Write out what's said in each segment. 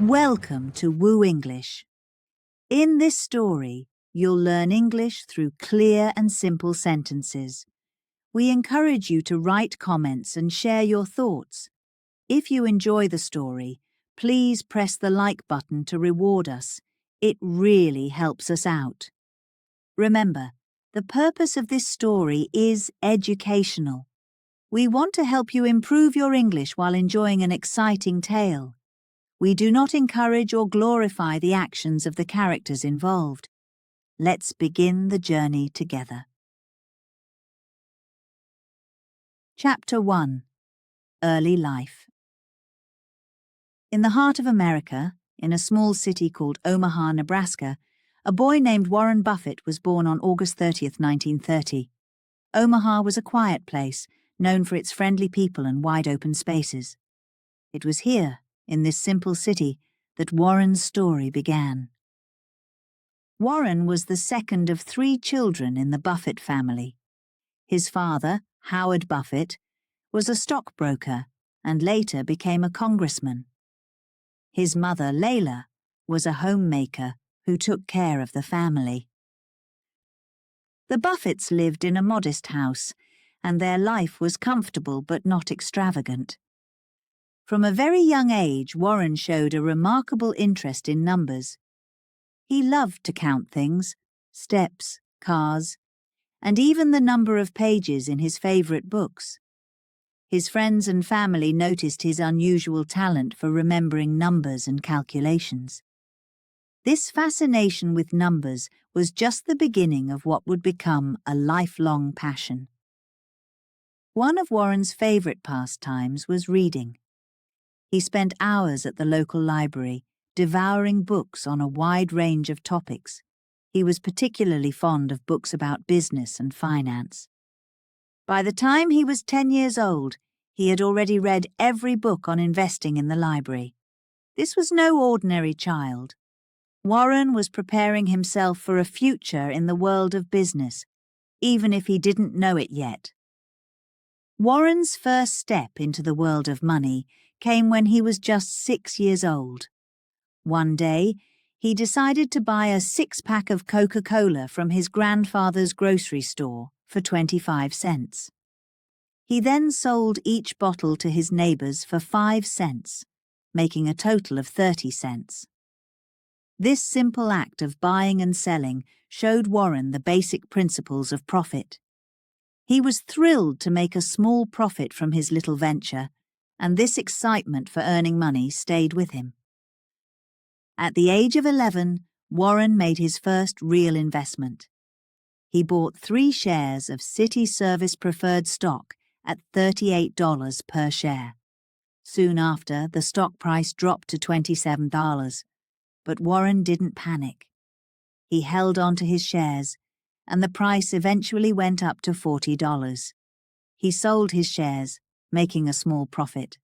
Welcome to Woo English. In this story, you'll learn English through clear and simple sentences. We encourage you to write comments and share your thoughts. If you enjoy the story, please press the like button to reward us. It really helps us out. Remember, the purpose of this story is educational. We want to help you improve your English while enjoying an exciting tale. We do not encourage or glorify the actions of the characters involved. Let's begin the journey together. Chapter 1. Early Life. In the heart of America, in a small city called Omaha, Nebraska, a boy named Warren Buffett was born on August 30th, 1930. Omaha was a quiet place, known for its friendly people and wide-open spaces. It was here, in this simple city, that Warren's story began. Warren was the second of 3 children in the Buffett family. His father, Howard Buffett, was a stockbroker and later became a congressman. His mother, Layla, was a homemaker who took care of the family. The Buffetts lived in a modest house, and their life was comfortable but not extravagant. From a very young age, Warren showed a remarkable interest in numbers. He loved to count things, steps, cars, and even the number of pages in his favourite books. His friends and family noticed his unusual talent for remembering numbers and calculations. This fascination with numbers was just the beginning of what would become a lifelong passion. One of Warren's favourite pastimes was reading. He spent hours at the local library, devouring books on a wide range of topics. He was particularly fond of books about business and finance. By the time he was 10 years old, he had already read every book on investing in the library. This was no ordinary child. Warren was preparing himself for a future in the world of business, even if he didn't know it yet. Warren's first step into the world of money came when he was just 6 years old. One day, he decided to buy a 6-pack of Coca-Cola from his grandfather's grocery store for 25 cents. He then sold each bottle to his neighbors for 5 cents, making a total of 30 cents. This simple act of buying and selling showed Warren the basic principles of profit. He was thrilled to make a small profit from his little venture, and this excitement for earning money stayed with him. At the age of 11, Warren made his first real investment. He bought 3 shares of City Service preferred stock at $38 per share. Soon after, the stock price dropped to $27, but Warren didn't panic. He held on to his shares, and the price eventually went up to $40. He sold his shares, making a small profit.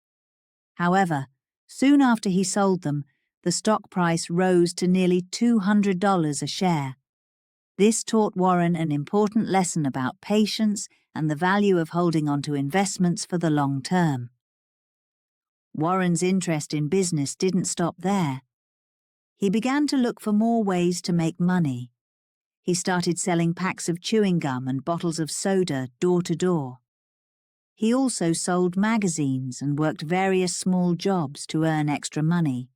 However, soon after he sold them, the stock price rose to nearly $200 a share. This taught Warren an important lesson about patience and the value of holding on to investments for the long term. Warren's interest in business didn't stop there. He began to look for more ways to make money. He started selling packs of chewing gum and bottles of soda door to door. He also sold magazines and worked various small jobs to earn extra money.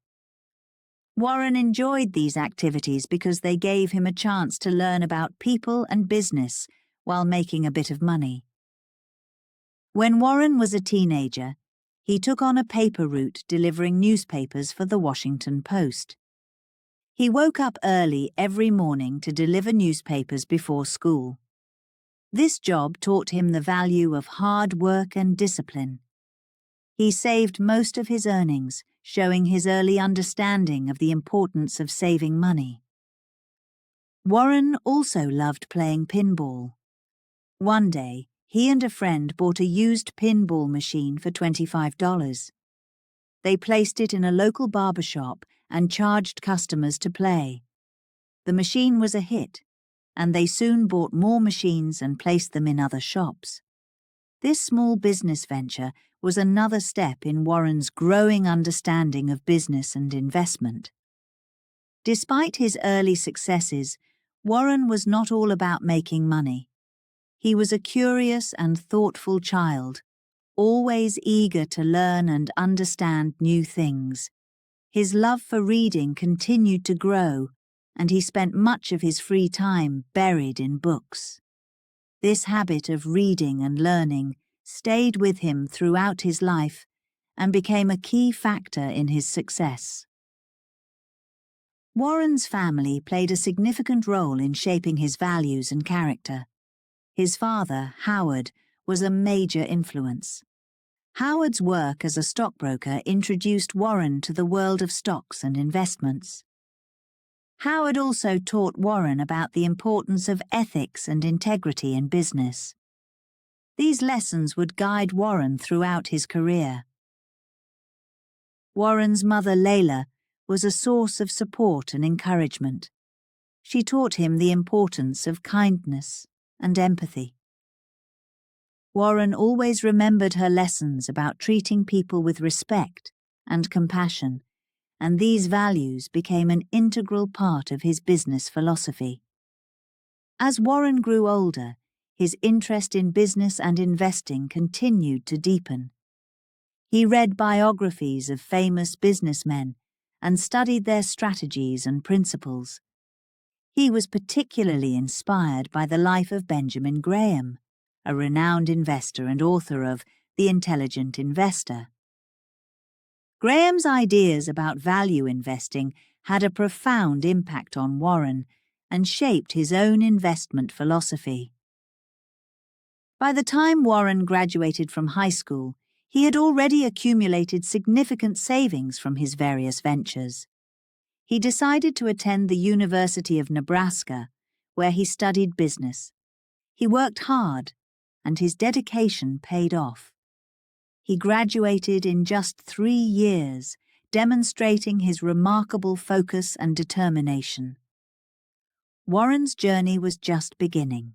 Warren enjoyed these activities because they gave him a chance to learn about people and business while making a bit of money. When Warren was a teenager, he took on a paper route delivering newspapers for the Washington Post. He woke up early every morning to deliver newspapers before school. This job taught him the value of hard work and discipline. He saved most of his earnings, showing his early understanding of the importance of saving money. Warren also loved playing pinball. One day, he and a friend bought a used pinball machine for $25. They placed it in a local barber shop and charged customers to play. The machine was a hit, and they soon bought more machines and placed them in other shops. This small business venture was another step in Warren's growing understanding of business and investment. Despite his early successes, Warren was not all about making money. He was a curious and thoughtful child, always eager to learn and understand new things. His love for reading continued to grow, and he spent much of his free time buried in books. This habit of reading and learning stayed with him throughout his life and became a key factor in his success. Warren's family played a significant role in shaping his values and character. His father, Howard, was a major influence. Howard's work as a stockbroker introduced Warren to the world of stocks and investments. Howard also taught Warren about the importance of ethics and integrity in business. These lessons would guide Warren throughout his career. Warren's mother, Layla, was a source of support and encouragement. She taught him the importance of kindness and empathy. Warren always remembered her lessons about treating people with respect and compassion, and these values became an integral part of his business philosophy. As Warren grew older, his interest in business and investing continued to deepen. He read biographies of famous businessmen and studied their strategies and principles. He was particularly inspired by the life of Benjamin Graham, a renowned investor and author of The Intelligent Investor. Graham's ideas about value investing had a profound impact on Warren and shaped his own investment philosophy. By the time Warren graduated from high school, he had already accumulated significant savings from his various ventures. He decided to attend the University of Nebraska, where he studied business. He worked hard, and his dedication paid off. He graduated in just 3 years, demonstrating his remarkable focus and determination. Warren's journey was just beginning.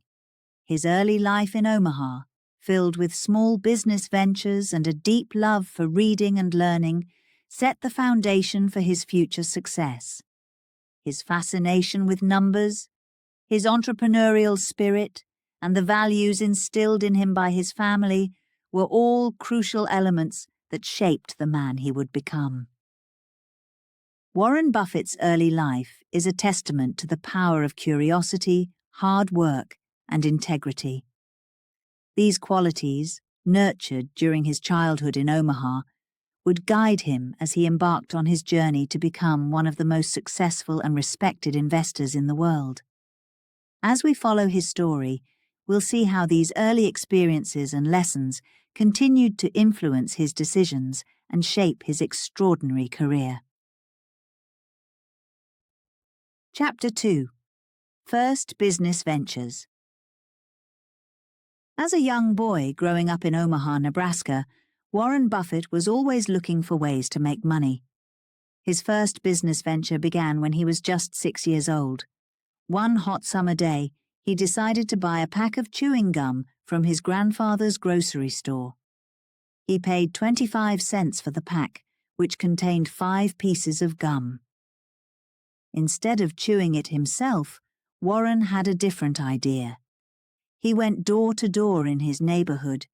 His early life in Omaha, filled with small business ventures and a deep love for reading and learning, set the foundation for his future success. His fascination with numbers, his entrepreneurial spirit, and the values instilled in him by his family were all crucial elements that shaped the man he would become. Warren Buffett's early life is a testament to the power of curiosity, hard work, and integrity. These qualities, nurtured during his childhood in Omaha, would guide him as he embarked on his journey to become one of the most successful and respected investors in the world. As we follow his story, we'll see how these early experiences and lessons continued to influence his decisions and shape his extraordinary career. Chapter 2. First Business Ventures. As a young boy growing up in Omaha, Nebraska, Warren Buffett was always looking for ways to make money. His first business venture began when he was just 6 years old. One hot summer day, he decided to buy a pack of chewing gum from his grandfather's grocery store. He paid 25 cents for the pack, which contained 5 pieces of gum. Instead of chewing it himself, Warren had a different idea. He went door to door in his neighborhood,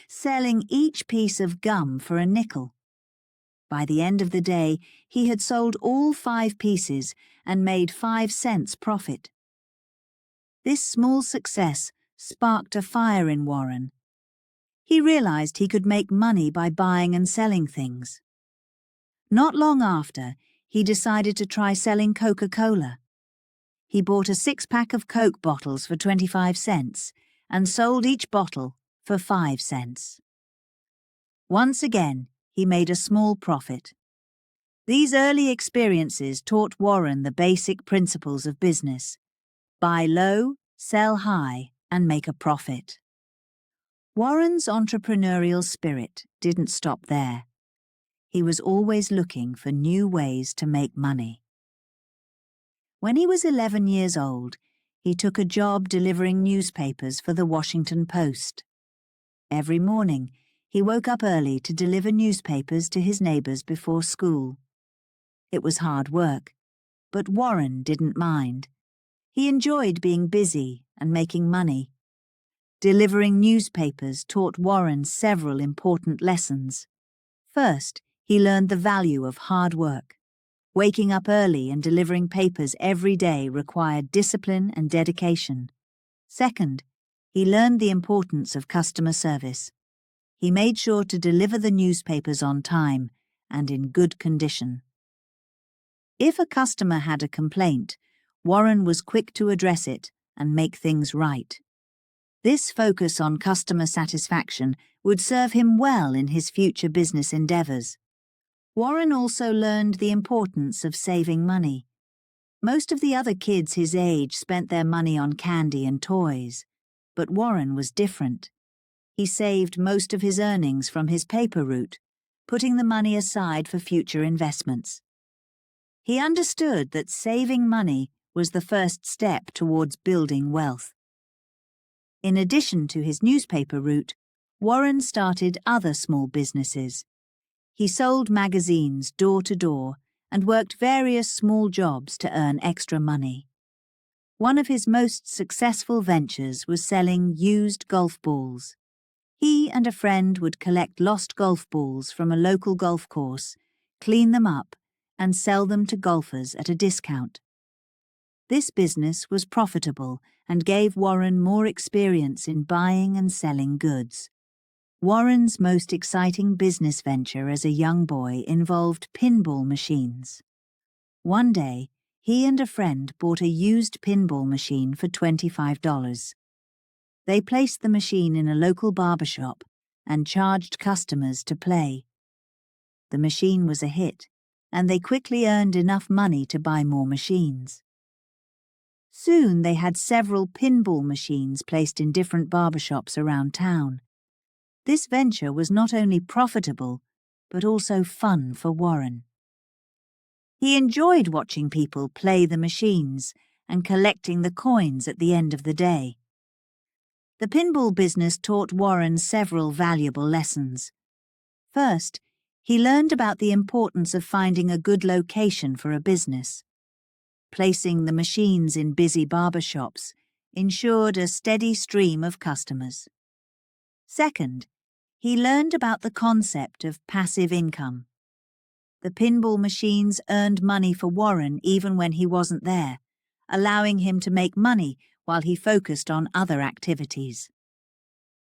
selling each piece of gum for a nickel. By the end of the day, he had sold all 5 pieces and made 5 cents profit. This small success sparked a fire in Warren. He realized he could make money by buying and selling things. Not long after, he decided to try selling Coca-Cola. He bought a 6-pack of Coke bottles for 25 cents and sold each bottle for 5 cents. Once again, he made a small profit. These early experiences taught Warren the basic principles of business: buy low, sell high, and make a profit. Warren's entrepreneurial spirit didn't stop there. He was always looking for new ways to make money. When he was 11 years old, he took a job delivering newspapers for the Washington Post. Every morning, he woke up early to deliver newspapers to his neighbors before school. It was hard work, but Warren didn't mind. He enjoyed being busy and making money. Delivering newspapers taught Warren several important lessons. First, he learned the value of hard work. Waking up early and delivering papers every day required discipline and dedication. Second, he learned the importance of customer service. He made sure to deliver the newspapers on time and in good condition. If a customer had a complaint, Warren was quick to address it and make things right. This focus on customer satisfaction would serve him well in his future business endeavors. Warren also learned the importance of saving money. Most of the other kids his age spent their money on candy and toys, but Warren was different. He saved most of his earnings from his paper route, putting the money aside for future investments. He understood that saving money was the first step towards building wealth. In addition to his newspaper route, Warren started other small businesses. He sold magazines door to door and worked various small jobs to earn extra money. One of his most successful ventures was selling used golf balls. He and a friend would collect lost golf balls from a local golf course, clean them up, and sell them to golfers at a discount. This business was profitable and gave Warren more experience in buying and selling goods. Warren's most exciting business venture as a young boy involved pinball machines. One day, he and a friend bought a used pinball machine for $25. They placed the machine in a local barbershop and charged customers to play. The machine was a hit, and they quickly earned enough money to buy more machines. Soon they had several pinball machines placed in different barbershops around town. This venture was not only profitable, but also fun for Warren. He enjoyed watching people play the machines and collecting the coins at the end of the day. The pinball business taught Warren several valuable lessons. First, he learned about the importance of finding a good location for a business. Placing the machines in busy barbershops ensured a steady stream of customers. Second, he learned about the concept of passive income. The pinball machines earned money for Warren even when he wasn't there, allowing him to make money while he focused on other activities.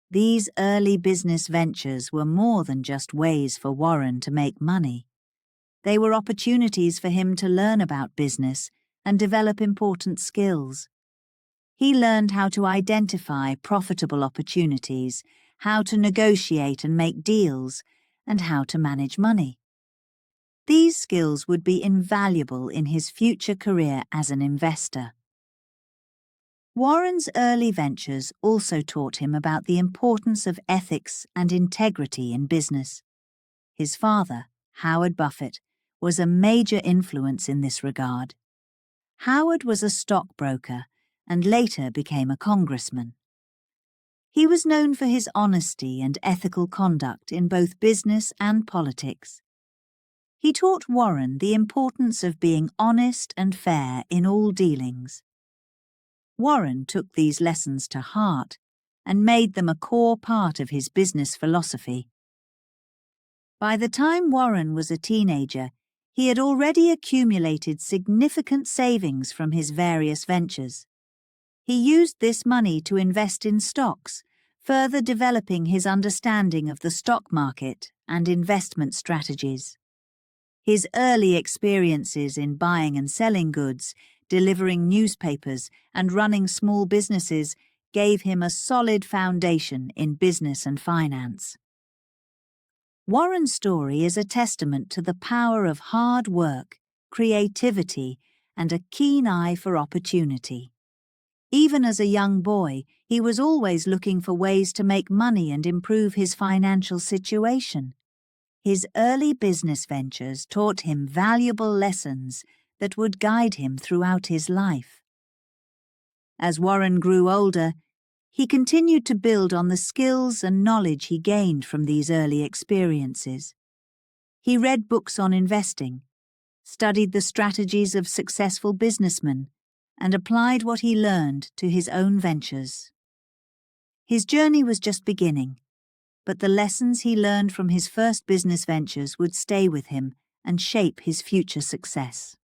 These early business ventures were more than just ways for Warren to make money. They were opportunities for him to learn about business and develop important skills. He learned how to identify profitable opportunities, how to negotiate and make deals, and how to manage money. These skills would be invaluable in his future career as an investor. Warren's early ventures also taught him about the importance of ethics and integrity in business. His father, Howard Buffett, was a major influence in this regard. Howard was a stockbroker and later became a congressman. He was known for his honesty and ethical conduct in both business and politics. He taught Warren the importance of being honest and fair in all dealings. Warren took these lessons to heart and made them a core part of his business philosophy. By the time Warren was a teenager, he had already accumulated significant savings from his various ventures. He used this money to invest in stocks, further developing his understanding of the stock market and investment strategies. His early experiences in buying and selling goods, delivering newspapers, and running small businesses gave him a solid foundation in business and finance. Warren's story is a testament to the power of hard work, creativity, and a keen eye for opportunity. Even as a young boy, he was always looking for ways to make money and improve his financial situation. His early business ventures taught him valuable lessons that would guide him throughout his life. As Warren grew older, He continued to build on the skills and knowledge he gained from these early experiences. He read books on investing, studied the strategies of successful businessmen, and applied what he learned to his own ventures. His journey was just beginning, but the lessons he learned from his first business ventures would stay with him and shape his future success.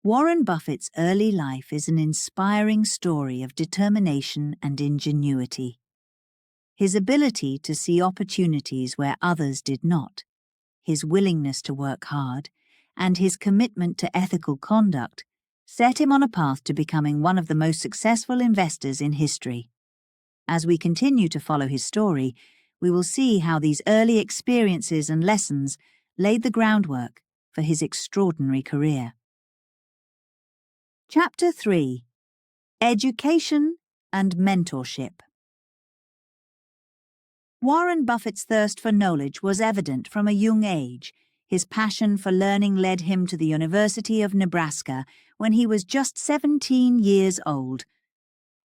Warren Buffett's early life is an inspiring story of determination and ingenuity. His ability to see opportunities where others did not, his willingness to work hard, and his commitment to ethical conduct set him on a path to becoming one of the most successful investors in history. As we continue to follow his story, we will see how these early experiences and lessons laid the groundwork for his extraordinary career. Chapter 3: Education and Mentorship. Warren Buffett's thirst for knowledge was evident from a young age. His passion for learning led him to the University of Nebraska when he was just 17 years old.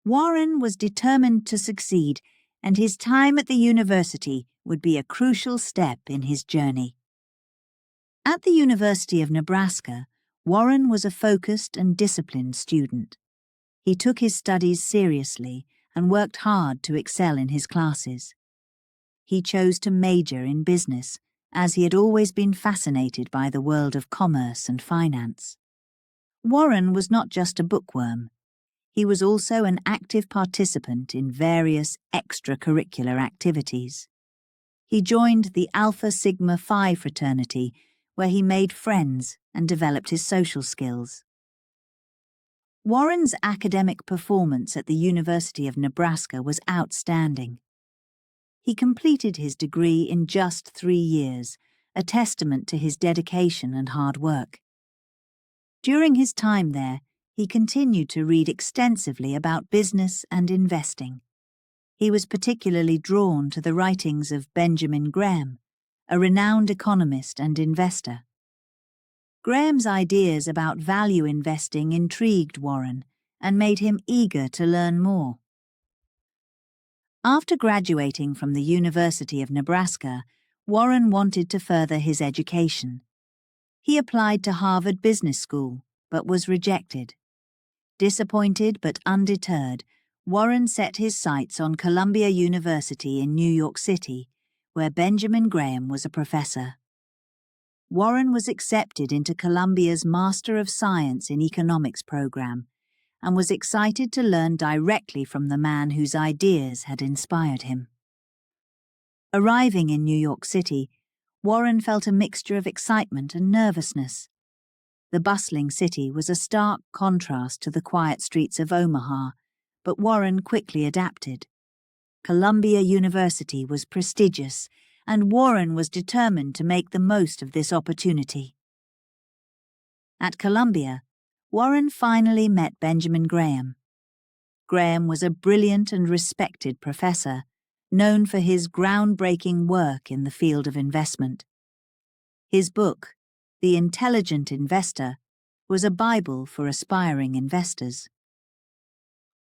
Warren was determined to succeed, and his time at the university would be a crucial step in his journey. At the University of Nebraska, Warren was a focused and disciplined student. He took his studies seriously and worked hard to excel in his classes. He chose to major in business, as he had always been fascinated by the world of commerce and finance. Warren was not just a bookworm. He was also an active participant in various extracurricular activities. He joined the Alpha Sigma Phi fraternity, where he made friends and developed his social skills. Warren's academic performance at the University of Nebraska was outstanding. He completed his degree in just 3 years, a testament to his dedication and hard work. During his time there, he continued to read extensively about business and investing. He was particularly drawn to the writings of Benjamin Graham, a renowned economist and investor. Graham's ideas about value investing intrigued Warren and made him eager to learn more. After graduating from the University of Nebraska, Warren wanted to further his education. He applied to Harvard Business School, but was rejected. Disappointed but undeterred, Warren set his sights on Columbia University in New York City, where Benjamin Graham was a professor. Warren was accepted into Columbia's Master of Science in Economics program and was excited to learn directly from the man whose ideas had inspired him. Arriving in New York City, Warren felt a mixture of excitement and nervousness. The bustling city was a stark contrast to the quiet streets of Omaha, but Warren quickly adapted. Columbia University was prestigious, and Warren was determined to make the most of this opportunity. At Columbia, Warren finally met Benjamin Graham. Graham was a brilliant and respected professor, known for his groundbreaking work in the field of investment. His book, The Intelligent Investor, was a Bible for aspiring investors.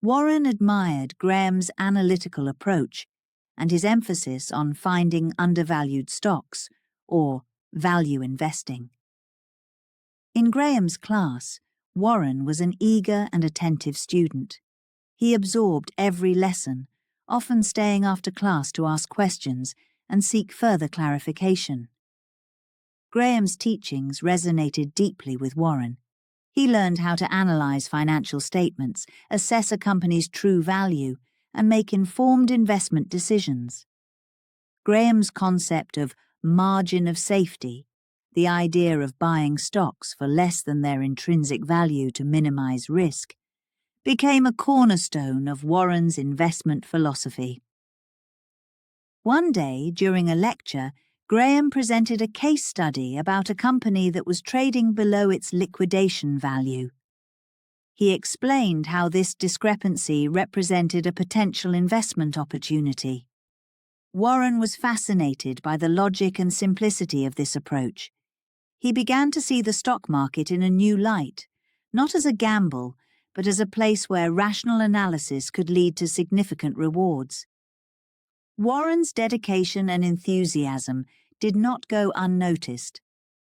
Warren admired Graham's analytical approach and his emphasis on finding undervalued stocks, or value investing. In Graham's class, Warren was an eager and attentive student. He absorbed every lesson, often staying after class to ask questions and seek further clarification. Graham's teachings resonated deeply with Warren. He learned how to analyze financial statements, assess a company's true value, and make informed investment decisions. Graham's concept of margin of safety, the idea of buying stocks for less than their intrinsic value to minimize risk, became a cornerstone of Warren's investment philosophy. One day, during a lecture, Graham presented a case study about a company that was trading below its liquidation value. He explained how this discrepancy represented a potential investment opportunity. Warren was fascinated by the logic and simplicity of this approach. He began to see the stock market in a new light, not as a gamble, but as a place where rational analysis could lead to significant rewards. Warren's dedication and enthusiasm did not go unnoticed.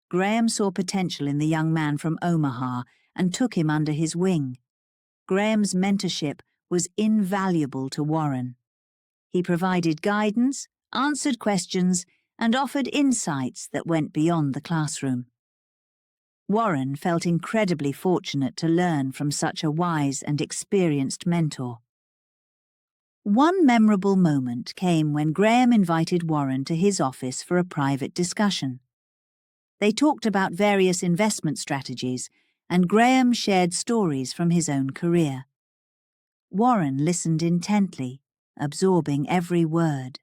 Graham saw potential in the young man from Omaha and took him under his wing. Graham's mentorship was invaluable to Warren. He provided guidance, answered questions, and offered insights that went beyond the classroom. Warren felt incredibly fortunate to learn from such a wise and experienced mentor. One memorable moment came when Graham invited Warren to his office for a private discussion. They talked about various investment strategies, and Graham shared stories from his own career. Warren listened intently, absorbing every word.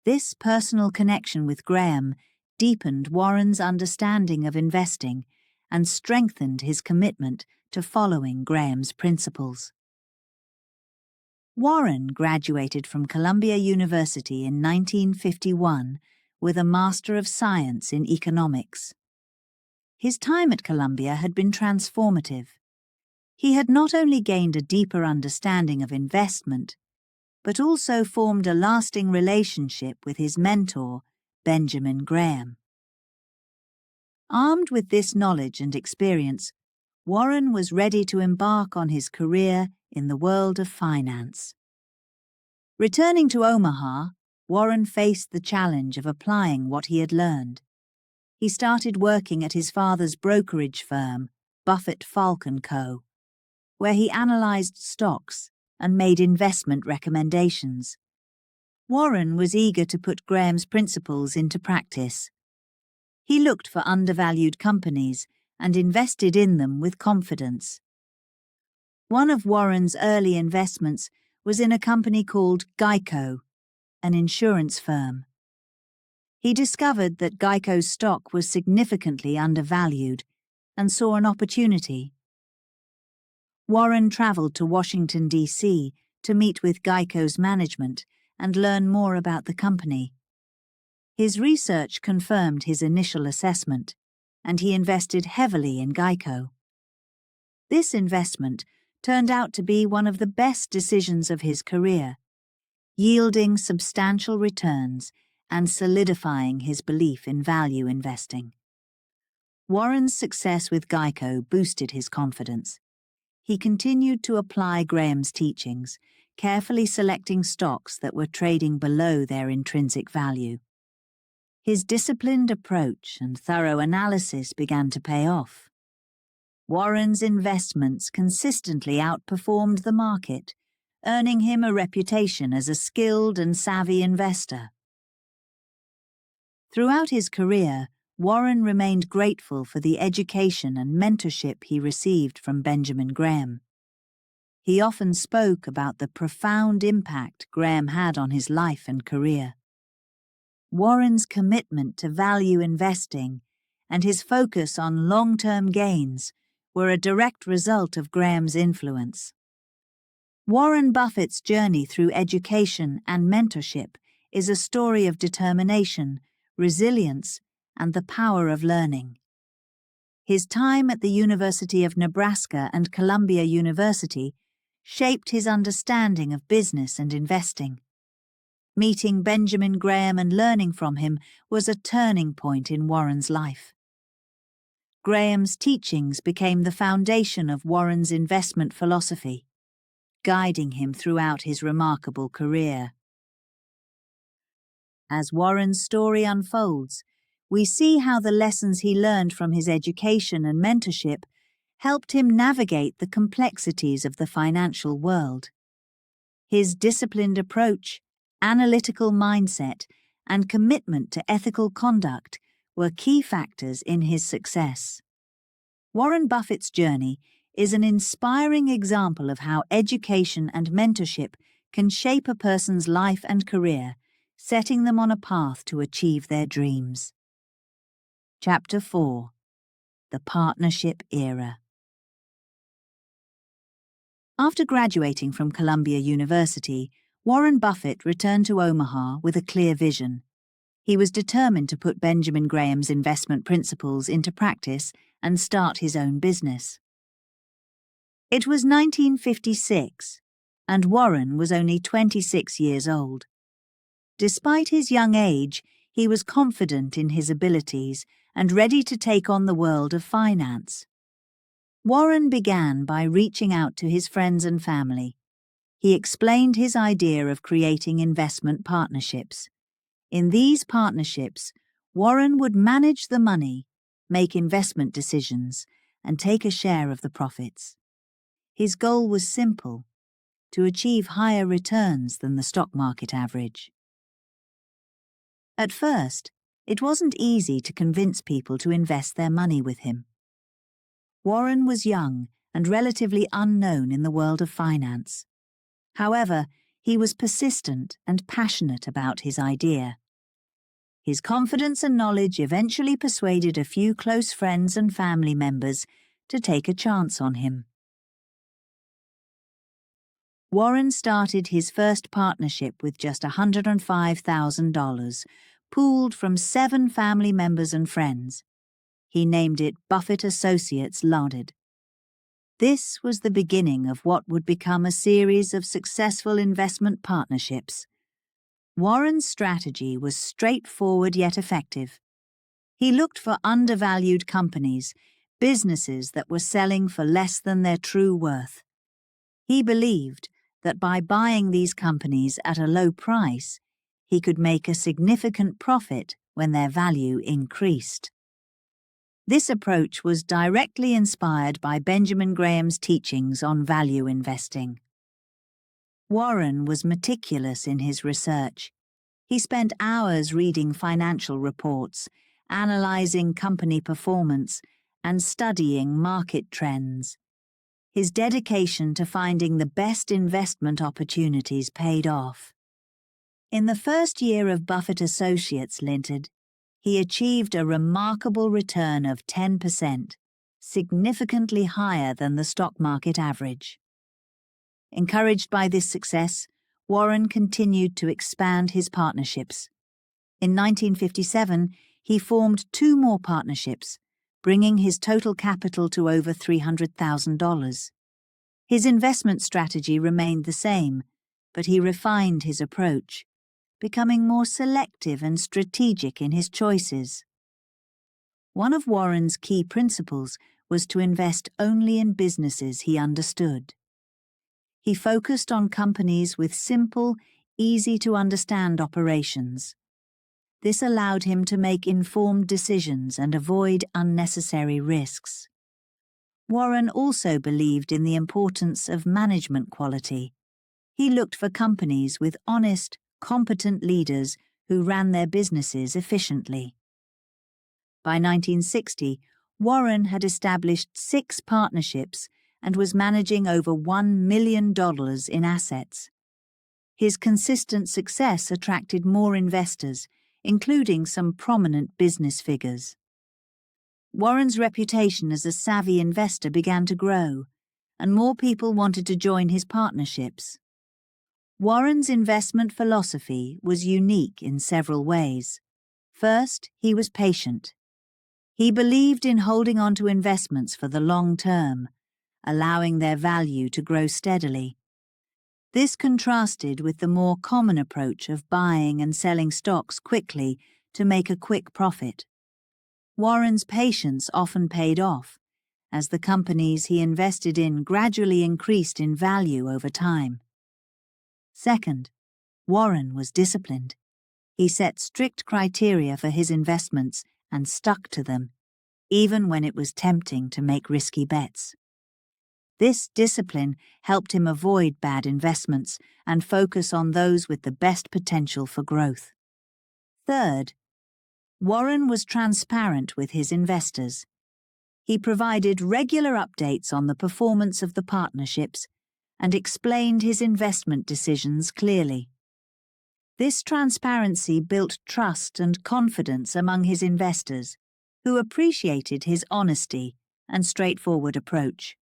This personal connection with Graham deepened Warren's understanding of investing and strengthened his commitment to following Graham's principles. Warren graduated from Columbia University in 1951 with a Master of Science in Economics. His time at Columbia had been transformative. He had not only gained a deeper understanding of investment, but also formed a lasting relationship with his mentor, Benjamin Graham. Armed with this knowledge and experience, Warren was ready to embark on his career in the world of finance. Returning to Omaha, Warren faced the challenge of applying what he had learned. He started working at his father's brokerage firm, Buffett, Falk & Co., where he analyzed stocks and made investment recommendations. Warren was eager to put Graham's principles into practice. He looked for undervalued companies and invested in them with confidence. One of Warren's early investments was in a company called Geico, an insurance firm. He discovered that Geico's stock was significantly undervalued and saw an opportunity. Warren traveled to Washington, D.C. to meet with Geico's management and learn more about the company. His research confirmed his initial assessment, and he invested heavily in Geico. This investment turned out to be one of the best decisions of his career, yielding substantial returns and solidifying his belief in value investing. Warren's success with Geico boosted his confidence. He continued to apply Graham's teachings, carefully selecting stocks that were trading below their intrinsic value. His disciplined approach and thorough analysis began to pay off. Warren's investments consistently outperformed the market, earning him a reputation as a skilled and savvy investor. Throughout his career, Warren remained grateful for the education and mentorship he received from Benjamin Graham. He often spoke about the profound impact Graham had on his life and career. Warren's commitment to value investing and his focus on long-term gains were a direct result of Graham's influence. Warren Buffett's journey through education and mentorship is a story of determination, resilience, and the power of learning. His time at the University of Nebraska and Columbia University shaped his understanding of business and investing. Meeting Benjamin Graham and learning from him was a turning point in Warren's life. Graham's teachings became the foundation of Warren's investment philosophy, guiding him throughout his remarkable career. As Warren's story unfolds, we see how the lessons he learned from his education and mentorship helped him navigate the complexities of the financial world. His disciplined approach, analytical mindset, and commitment to ethical conduct were key factors in his success. Warren Buffett's journey is an inspiring example of how education and mentorship can shape a person's life and career, setting them on a path to achieve their dreams. Chapter 4: The Partnership Era. After graduating from Columbia University, Warren Buffett returned to Omaha with a clear vision. He was determined to put Benjamin Graham's investment principles into practice and start his own business. It was 1956, and Warren was only 26 years old. Despite his young age, he was confident in his abilities and ready to take on the world of finance. Warren began by reaching out to his friends and family. He explained his idea of creating investment partnerships. In these partnerships, Warren would manage the money, make investment decisions, and take a share of the profits. His goal was simple: to achieve higher returns than the stock market average. At first, it wasn't easy to convince people to invest their money with him. Warren was young and relatively unknown in the world of finance. However, he was persistent and passionate about his idea. His confidence and knowledge eventually persuaded a few close friends and family members to take a chance on him. Warren started his first partnership with just $105,000, pooled from 7 family members and friends. He named it Buffett Associates Limited. This was the beginning of what would become a series of successful investment partnerships. Warren's strategy was straightforward yet effective. He looked for undervalued companies, businesses that were selling for less than their true worth. He believed that by buying these companies at a low price, he could make a significant profit when their value increased. This approach was directly inspired by Benjamin Graham's teachings on value investing. Warren was meticulous in his research. He spent hours reading financial reports, analyzing company performance, and studying market trends. His dedication to finding the best investment opportunities paid off. In the first year of Buffett Associates Limited, he achieved a remarkable return of 10%, significantly higher than the stock market average. Encouraged by this success, Warren continued to expand his partnerships. In 1957, he formed 2 more partnerships, bringing his total capital to over $300,000. His investment strategy remained the same, but he refined his approach, becoming more selective and strategic in his choices. One of Warren's key principles was to invest only in businesses he understood. He focused on companies with simple, easy-to-understand operations. This allowed him to make informed decisions and avoid unnecessary risks. Warren also believed in the importance of management quality. He looked for companies with honest, competent leaders who ran their businesses efficiently. By 1960, Warren had established 6 partnerships and was managing over $1 million in assets. His consistent success attracted more investors, including some prominent business figures. Warren's reputation as a savvy investor began to grow, and more people wanted to join his partnerships. Warren's investment philosophy was unique in several ways. First, he was patient. He believed in holding on to investments for the long term, allowing their value to grow steadily. This contrasted with the more common approach of buying and selling stocks quickly to make a quick profit. Warren's patience often paid off, as the companies he invested in gradually increased in value over time. Second, Warren was disciplined. He set strict criteria for his investments and stuck to them, even when it was tempting to make risky bets. This discipline helped him avoid bad investments and focus on those with the best potential for growth. Third, Warren was transparent with his investors. He provided regular updates on the performance of the partnerships and explained his investment decisions clearly. This transparency built trust and confidence among his investors, who appreciated his honesty and straightforward approach.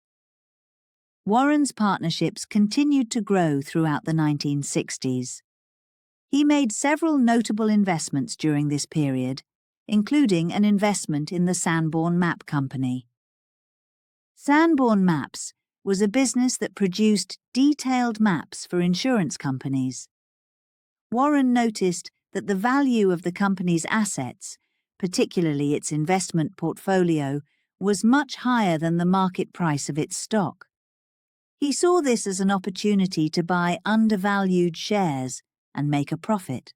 Warren's partnerships continued to grow throughout the 1960s. He made several notable investments during this period, including an investment in the Sanborn Map Company. Sanborn Maps was a business that produced detailed maps for insurance companies. Warren noticed that the value of the company's assets, particularly its investment portfolio, was much higher than the market price of its stock. He saw this as an opportunity to buy undervalued shares and make a profit.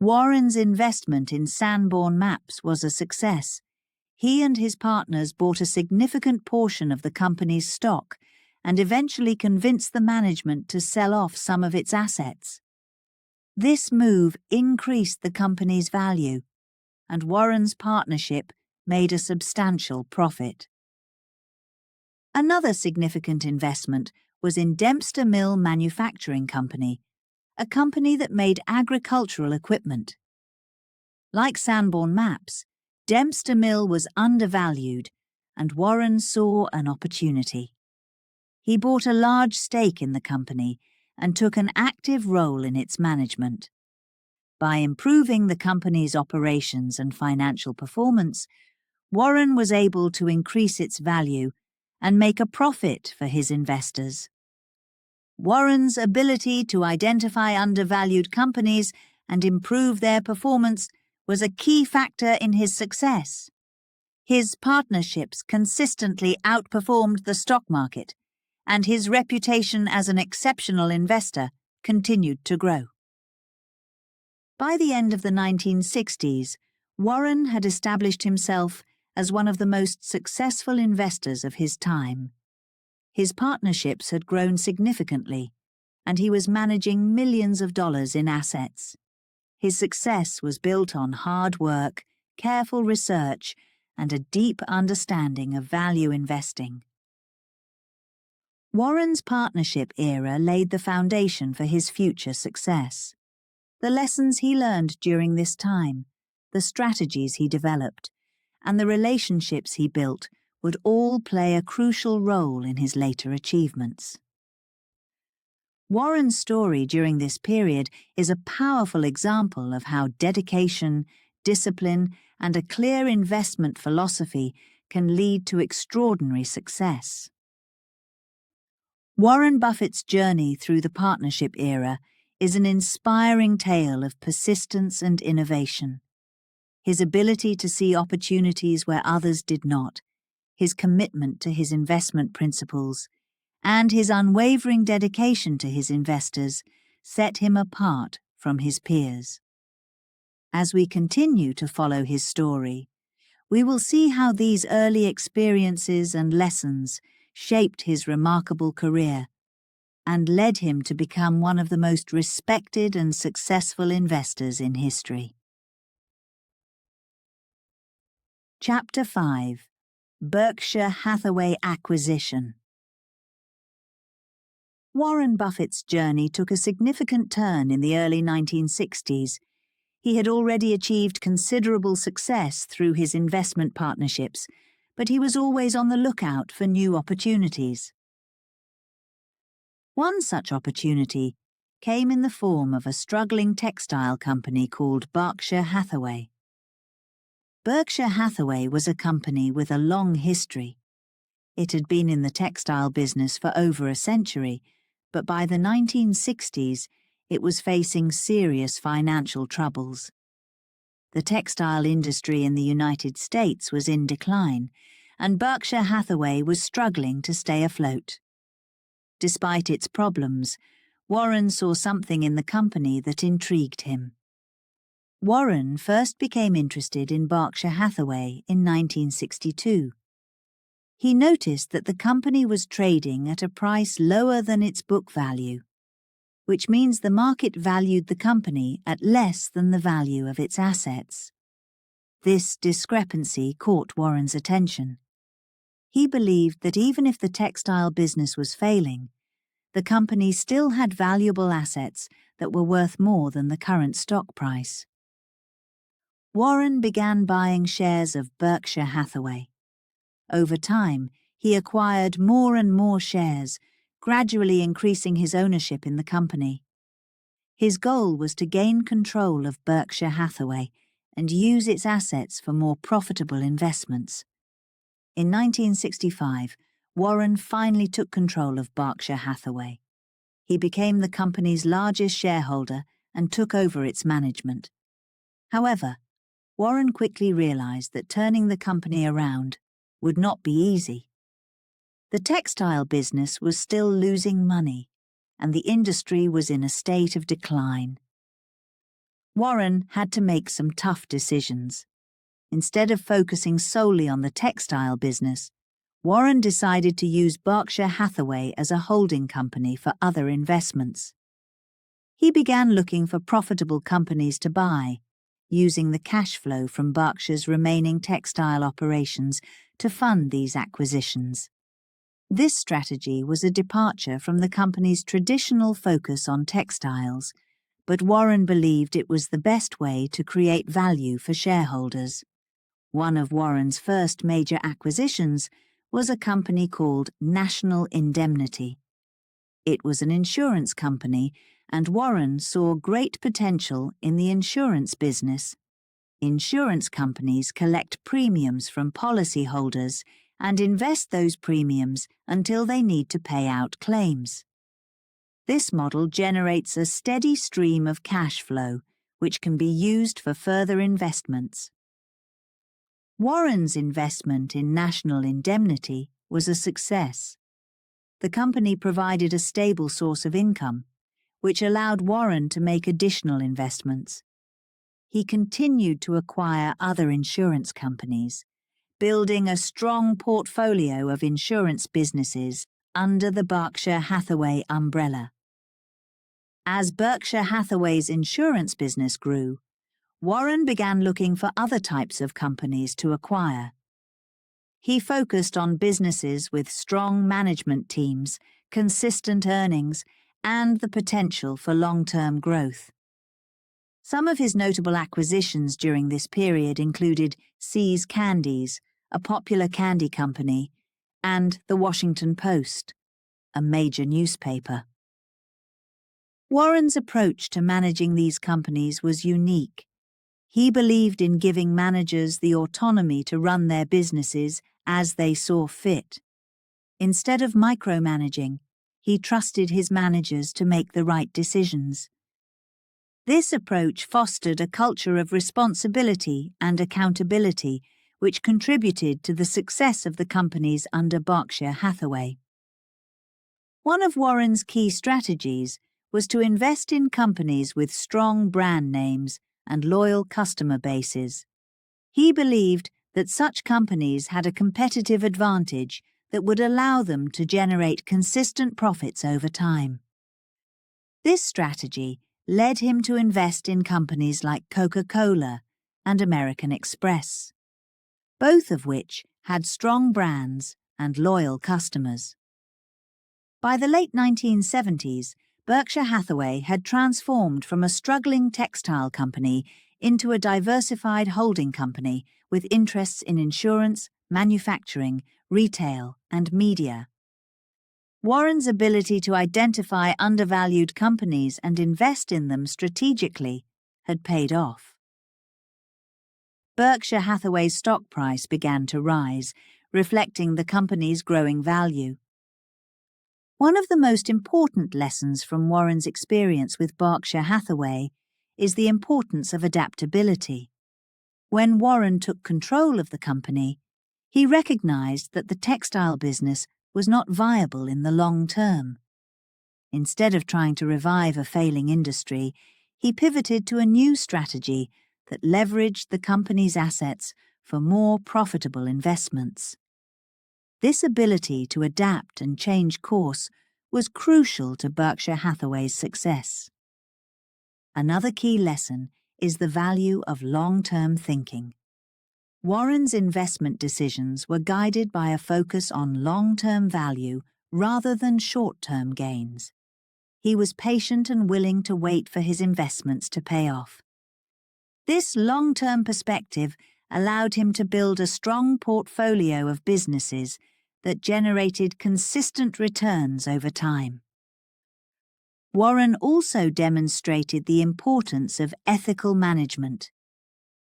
Warren's investment in Sanborn Maps was a success. He and his partners bought a significant portion of the company's stock and eventually convinced the management to sell off some of its assets. This move increased the company's value, and Warren's partnership made a substantial profit. Another significant investment was in Dempster Mill Manufacturing Company, a company that made agricultural equipment. Like Sanborn Maps, Dempster Mill was undervalued, and Warren saw an opportunity. He bought a large stake in the company and took an active role in its management. By improving the company's operations and financial performance, Warren was able to increase its value and make a profit for his investors. Warren's ability to identify undervalued companies and improve their performance was a key factor in his success. His partnerships consistently outperformed the stock market, and his reputation as an exceptional investor continued to grow. By the end of the 1960s, Warren had established himself as one of the most successful investors of his time. His partnerships had grown significantly, and he was managing millions of dollars in assets. His success was built on hard work, careful research, and a deep understanding of value investing. Warren's partnership era laid the foundation for his future success. The lessons he learned during this time, the strategies he developed, and the relationships he built would all play a crucial role in his later achievements. Warren's story during this period is a powerful example of how dedication, discipline, and a clear investment philosophy can lead to extraordinary success. Warren Buffett's journey through the partnership era is an inspiring tale of persistence and innovation. His ability to see opportunities where others did not, his commitment to his investment principles, and his unwavering dedication to his investors set him apart from his peers. As we continue to follow his story, we will see how these early experiences and lessons shaped his remarkable career and led him to become one of the most respected and successful investors in history. Chapter 5: Berkshire Hathaway Acquisition. Warren Buffett's journey took a significant turn in the early 1960s. He had already achieved considerable success through his investment partnerships, but he was always on the lookout for new opportunities. One such opportunity came in the form of a struggling textile company called Berkshire Hathaway. Berkshire Hathaway was a company with a long history. It had been in the textile business for over a century, but by the 1960s it was facing serious financial troubles. The textile industry in the United States was in decline, and Berkshire Hathaway was struggling to stay afloat. Despite its problems, Warren saw something in the company that intrigued him. Warren first became interested in Berkshire Hathaway in 1962. He noticed that the company was trading at a price lower than its book value, which means the market valued the company at less than the value of its assets. This discrepancy caught Warren's attention. He believed that even if the textile business was failing, the company still had valuable assets that were worth more than the current stock price. Warren began buying shares of Berkshire Hathaway. Over time, he acquired more and more shares, gradually increasing his ownership in the company. His goal was to gain control of Berkshire Hathaway and use its assets for more profitable investments. In 1965, Warren finally took control of Berkshire Hathaway. He became the company's largest shareholder and took over its management. However, Warren quickly realized that turning the company around would not be easy. The textile business was still losing money, and the industry was in a state of decline. Warren had to make some tough decisions. Instead of focusing solely on the textile business, Warren decided to use Berkshire Hathaway as a holding company for other investments. He began looking for profitable companies to buy, using the cash flow from Berkshire's remaining textile operations to fund these acquisitions. This strategy was a departure from the company's traditional focus on textiles, but Warren believed it was the best way to create value for shareholders. One of Warren's first major acquisitions was a company called National Indemnity. It was an insurance company, and Warren saw great potential in the insurance business. Insurance companies collect premiums from policyholders and invest those premiums until they need to pay out claims. This model generates a steady stream of cash flow, which can be used for further investments. Warren's investment in National Indemnity was a success. The company provided a stable source of income, which allowed Warren to make additional investments. He continued to acquire other insurance companies, building a strong portfolio of insurance businesses under the Berkshire Hathaway umbrella. As Berkshire Hathaway's insurance business grew, Warren began looking for other types of companies to acquire. He focused on businesses with strong management teams, consistent earnings, and the potential for long-term growth. Some of his notable acquisitions during this period included See's Candies, a popular candy company, and The Washington Post, a major newspaper. Warren's approach to managing these companies was unique. He believed in giving managers the autonomy to run their businesses as they saw fit. Instead of micromanaging, he trusted his managers to make the right decisions. This approach fostered a culture of responsibility and accountability, which contributed to the success of the companies under Berkshire Hathaway. One of Warren's key strategies was to invest in companies with strong brand names and loyal customer bases. He believed that such companies had a competitive advantage that would allow them to generate consistent profits over time. This strategy led him to invest in companies like Coca-Cola and American Express, both of which had strong brands and loyal customers. By the late 1970s, Berkshire Hathaway had transformed from a struggling textile company into a diversified holding company with interests in insurance, manufacturing, retail, and media. Warren's ability to identify undervalued companies and invest in them strategically had paid off. Berkshire Hathaway's stock price began to rise, reflecting the company's growing value. One of the most important lessons from Warren's experience with Berkshire Hathaway is the importance of adaptability. When Warren took control of the company, he recognized that the textile business was not viable in the long term. Instead of trying to revive a failing industry, he pivoted to a new strategy that leveraged the company's assets for more profitable investments. This ability to adapt and change course was crucial to Berkshire Hathaway's success. Another key lesson is the value of long-term thinking. Warren's investment decisions were guided by a focus on long-term value rather than short-term gains. He was patient and willing to wait for his investments to pay off. This long-term perspective allowed him to build a strong portfolio of businesses that generated consistent returns over time. Warren also demonstrated the importance of ethical management.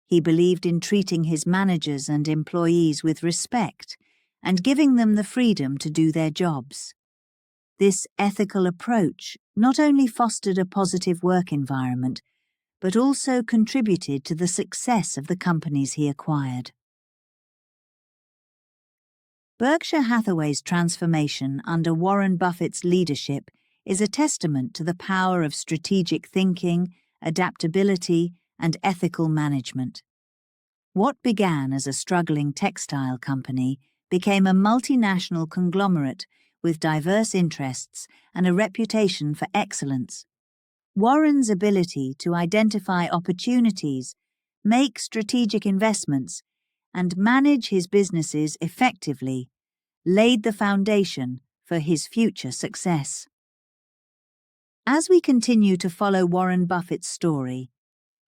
He believed in treating his managers and employees with respect and giving them the freedom to do their jobs. This ethical approach not only fostered a positive work environment, but also contributed to the success of the companies he acquired. Berkshire Hathaway's transformation under Warren Buffett's leadership is a testament to the power of strategic thinking, adaptability, and ethical management. What began as a struggling textile company became a multinational conglomerate with diverse interests and a reputation for excellence. Warren's ability to identify opportunities, make strategic investments, and manage his businesses effectively laid the foundation for his future success. As we continue to follow Warren Buffett's story,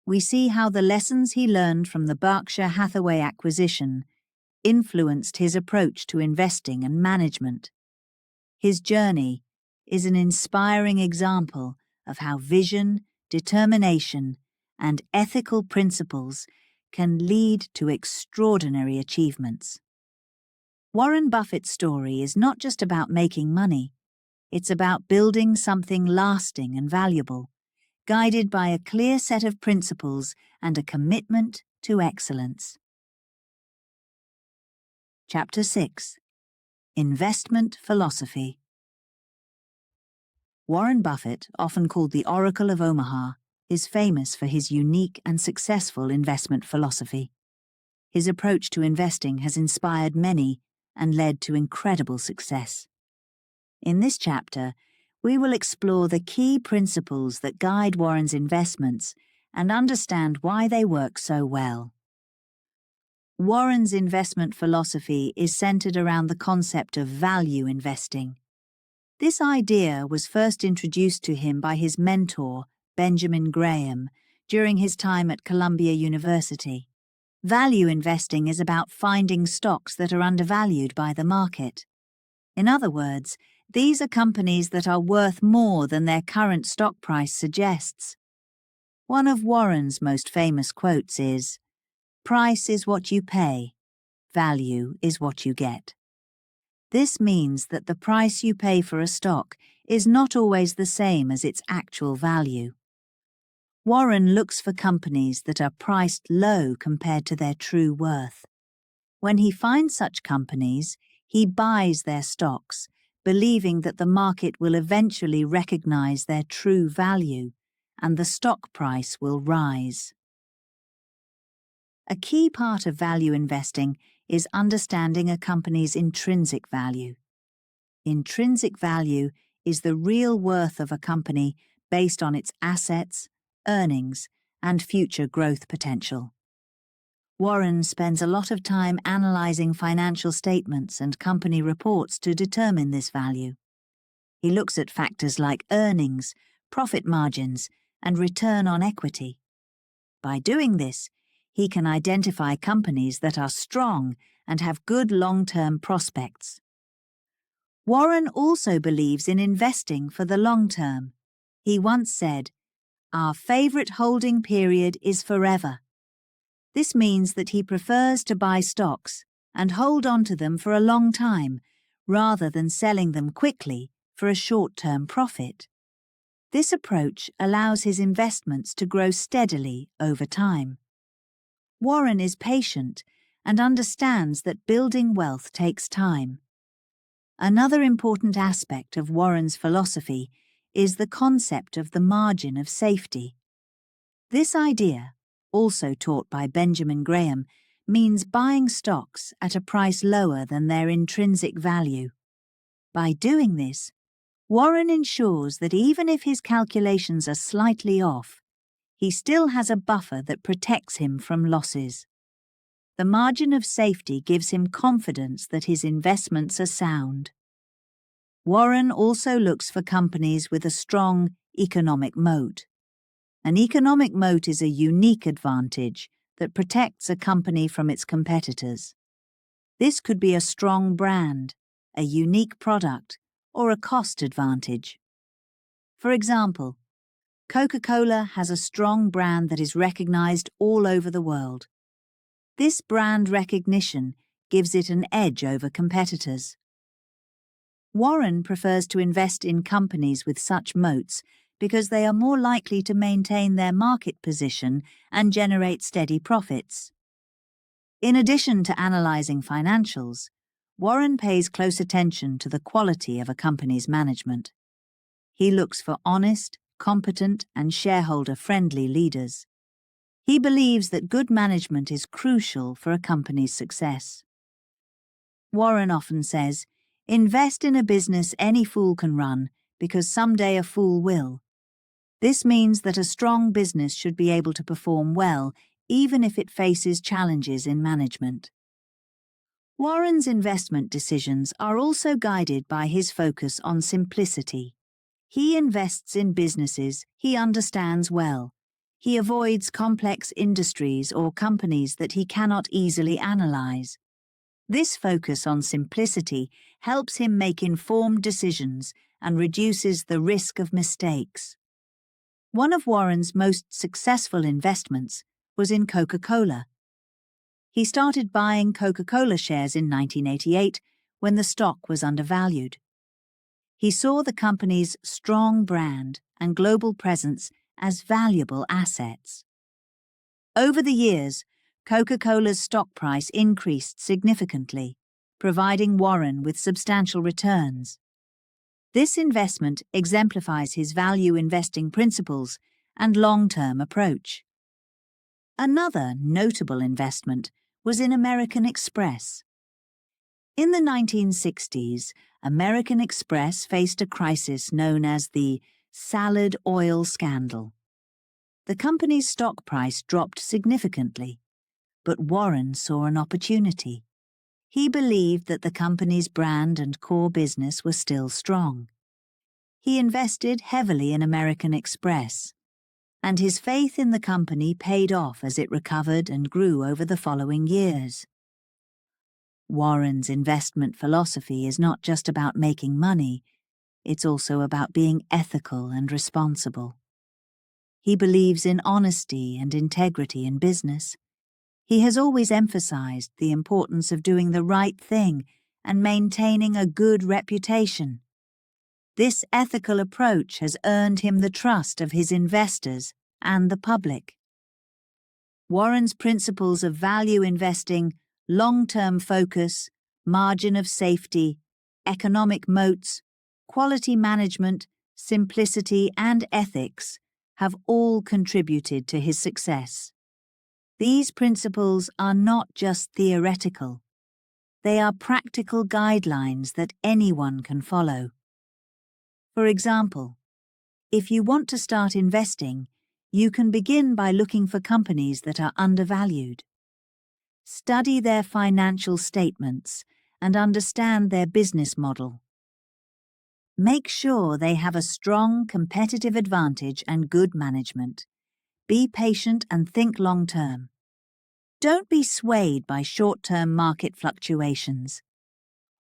we see how the lessons he learned from the Berkshire Hathaway acquisition influenced his approach to investing and management. His journey is an inspiring example of how vision, determination, and ethical principles can lead to extraordinary achievements. Warren Buffett's story is not just about making money, it's about building something lasting and valuable, guided by a clear set of principles and a commitment to excellence. Chapter 6. Investment Philosophy. Warren Buffett, often called the Oracle of Omaha, is famous for his unique and successful investment philosophy. His approach to investing has inspired many and led to incredible success. In this chapter, we will explore the key principles that guide Warren's investments and understand why they work so well. Warren's investment philosophy is centered around the concept of value investing. This idea was first introduced to him by his mentor, Benjamin Graham, during his time at Columbia University. Value investing is about finding stocks that are undervalued by the market. In other words, these are companies that are worth more than their current stock price suggests. One of Warren's most famous quotes is, "Price is what you pay, value is what you get." This means that the price you pay for a stock is not always the same as its actual value. Warren looks for companies that are priced low compared to their true worth. When he finds such companies, he buys their stocks, believing that the market will eventually recognize their true value and the stock price will rise. A key part of value investing is understanding a company's intrinsic value. Intrinsic value is the real worth of a company based on its assets, earnings, and future growth potential. Warren spends a lot of time analyzing financial statements and company reports to determine this value. He looks at factors like earnings, profit margins, and return on equity. By doing this, he can identify companies that are strong and have good long-term prospects. Warren also believes in investing for the long term. He once said, "Our favorite holding period is forever." This means that he prefers to buy stocks and hold on to them for a long time, rather than selling them quickly for a short-term profit. This approach allows his investments to grow steadily over time. Warren is patient and understands that building wealth takes time. Another important aspect of Warren's philosophy is the concept of the margin of safety. This idea, also taught by Benjamin Graham, means buying stocks at a price lower than their intrinsic value. By doing this, Warren ensures that even if his calculations are slightly off, he still has a buffer that protects him from losses. The margin of safety gives him confidence that his investments are sound. Warren also looks for companies with a strong economic moat. An economic moat is a unique advantage that protects a company from its competitors. This could be a strong brand, a unique product, or a cost advantage. For example, Coca-Cola has a strong brand that is recognized all over the world. This brand recognition gives it an edge over competitors. Warren prefers to invest in companies with such moats because they are more likely to maintain their market position and generate steady profits. In addition to analyzing financials, Warren pays close attention to the quality of a company's management. He looks for honest, competent, and shareholder-friendly leaders. He believes that good management is crucial for a company's success. Warren often says, "Invest in a business any fool can run, because someday a fool will." This means that a strong business should be able to perform well, even if it faces challenges in management. Warren's investment decisions are also guided by his focus on simplicity. He invests in businesses he understands well. He avoids complex industries or companies that he cannot easily analyze. This focus on simplicity helps him make informed decisions and reduces the risk of mistakes. One of Warren's most successful investments was in Coca-Cola. He started buying Coca-Cola shares in 1988 when the stock was undervalued. He saw the company's strong brand and global presence as valuable assets. Over the years, Coca-Cola's stock price increased significantly, providing Warren with substantial returns. This investment exemplifies his value investing principles and long-term approach. Another notable investment was in American Express. In the 1960s, American Express faced a crisis known as the salad oil scandal. The company's stock price dropped significantly, but Warren saw an opportunity. He believed that the company's brand and core business were still strong. He invested heavily in American Express, and his faith in the company paid off as it recovered and grew over the following years. Warren's investment philosophy is not just about making money, it's also about being ethical and responsible. He believes in honesty and integrity in business. He has always emphasized the importance of doing the right thing and maintaining a good reputation. This ethical approach has earned him the trust of his investors and the public. Warren's principles of value investing, long-term focus, margin of safety, economic moats, quality management, simplicity, and ethics have all contributed to his success. These principles are not just theoretical. They are practical guidelines that anyone can follow. For example, if you want to start investing, you can begin by looking for companies that are undervalued. Study their financial statements and understand their business model. Make sure they have a strong competitive advantage and good management. Be patient and think long-term. Don't be swayed by short-term market fluctuations.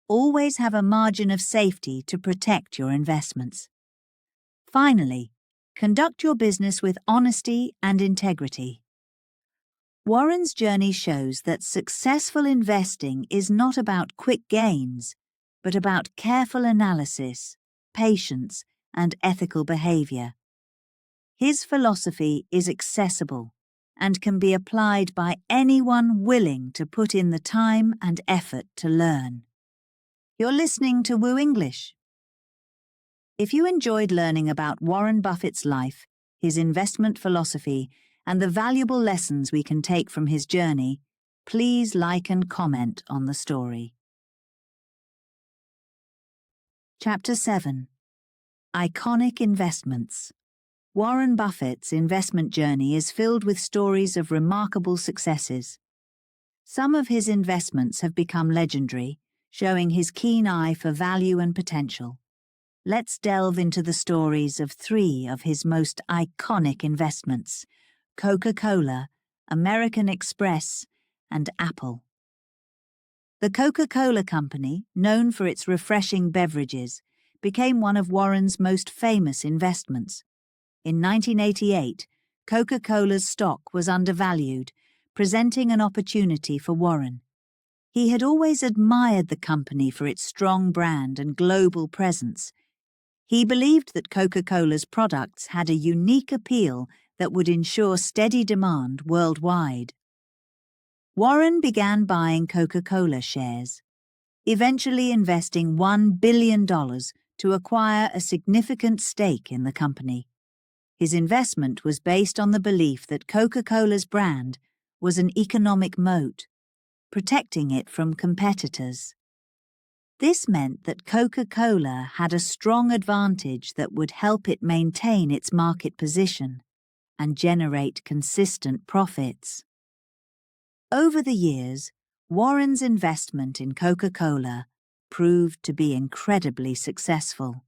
Always have a margin of safety to protect your investments. Finally, conduct your business with honesty and integrity. Warren's journey shows that successful investing is not about quick gains, but about careful analysis, patience, and ethical behavior. His philosophy is accessible and can be applied by anyone willing to put in the time and effort to learn. You're listening to Woo English. If you enjoyed learning about Warren Buffett's life, his investment philosophy, and the valuable lessons we can take from his journey, please like and comment on the story. Chapter 7. Iconic Investments. Warren Buffett's investment journey is filled with stories of remarkable successes. Some of his investments have become legendary, showing his keen eye for value and potential. Let's delve into the stories of three of his most iconic investments: Coca-Cola, American Express, and Apple. The Coca-Cola Company, known for its refreshing beverages, became one of Warren's most famous investments. In 1988, Coca-Cola's stock was undervalued, presenting an opportunity for Warren. He had always admired the company for its strong brand and global presence. He believed that Coca-Cola's products had a unique appeal that would ensure steady demand worldwide. Warren began buying Coca-Cola shares, eventually investing $1 billion to acquire a significant stake in the company. His investment was based on the belief that Coca-Cola's brand was an economic moat, protecting it from competitors. This meant that Coca-Cola had a strong advantage that would help it maintain its market position and generate consistent profits. Over the years, Warren's investment in Coca-Cola proved to be incredibly successful.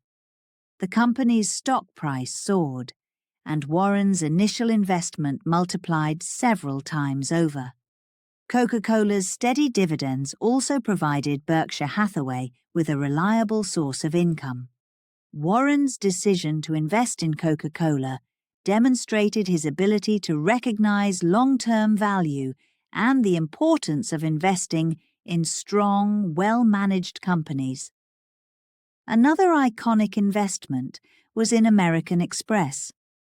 The company's stock price soared, and Warren's initial investment multiplied several times over. Coca-Cola's steady dividends also provided Berkshire Hathaway with a reliable source of income. Warren's decision to invest in Coca-Cola demonstrated his ability to recognize long-term value and the importance of investing in strong, well-managed companies. Another iconic investment was in American Express,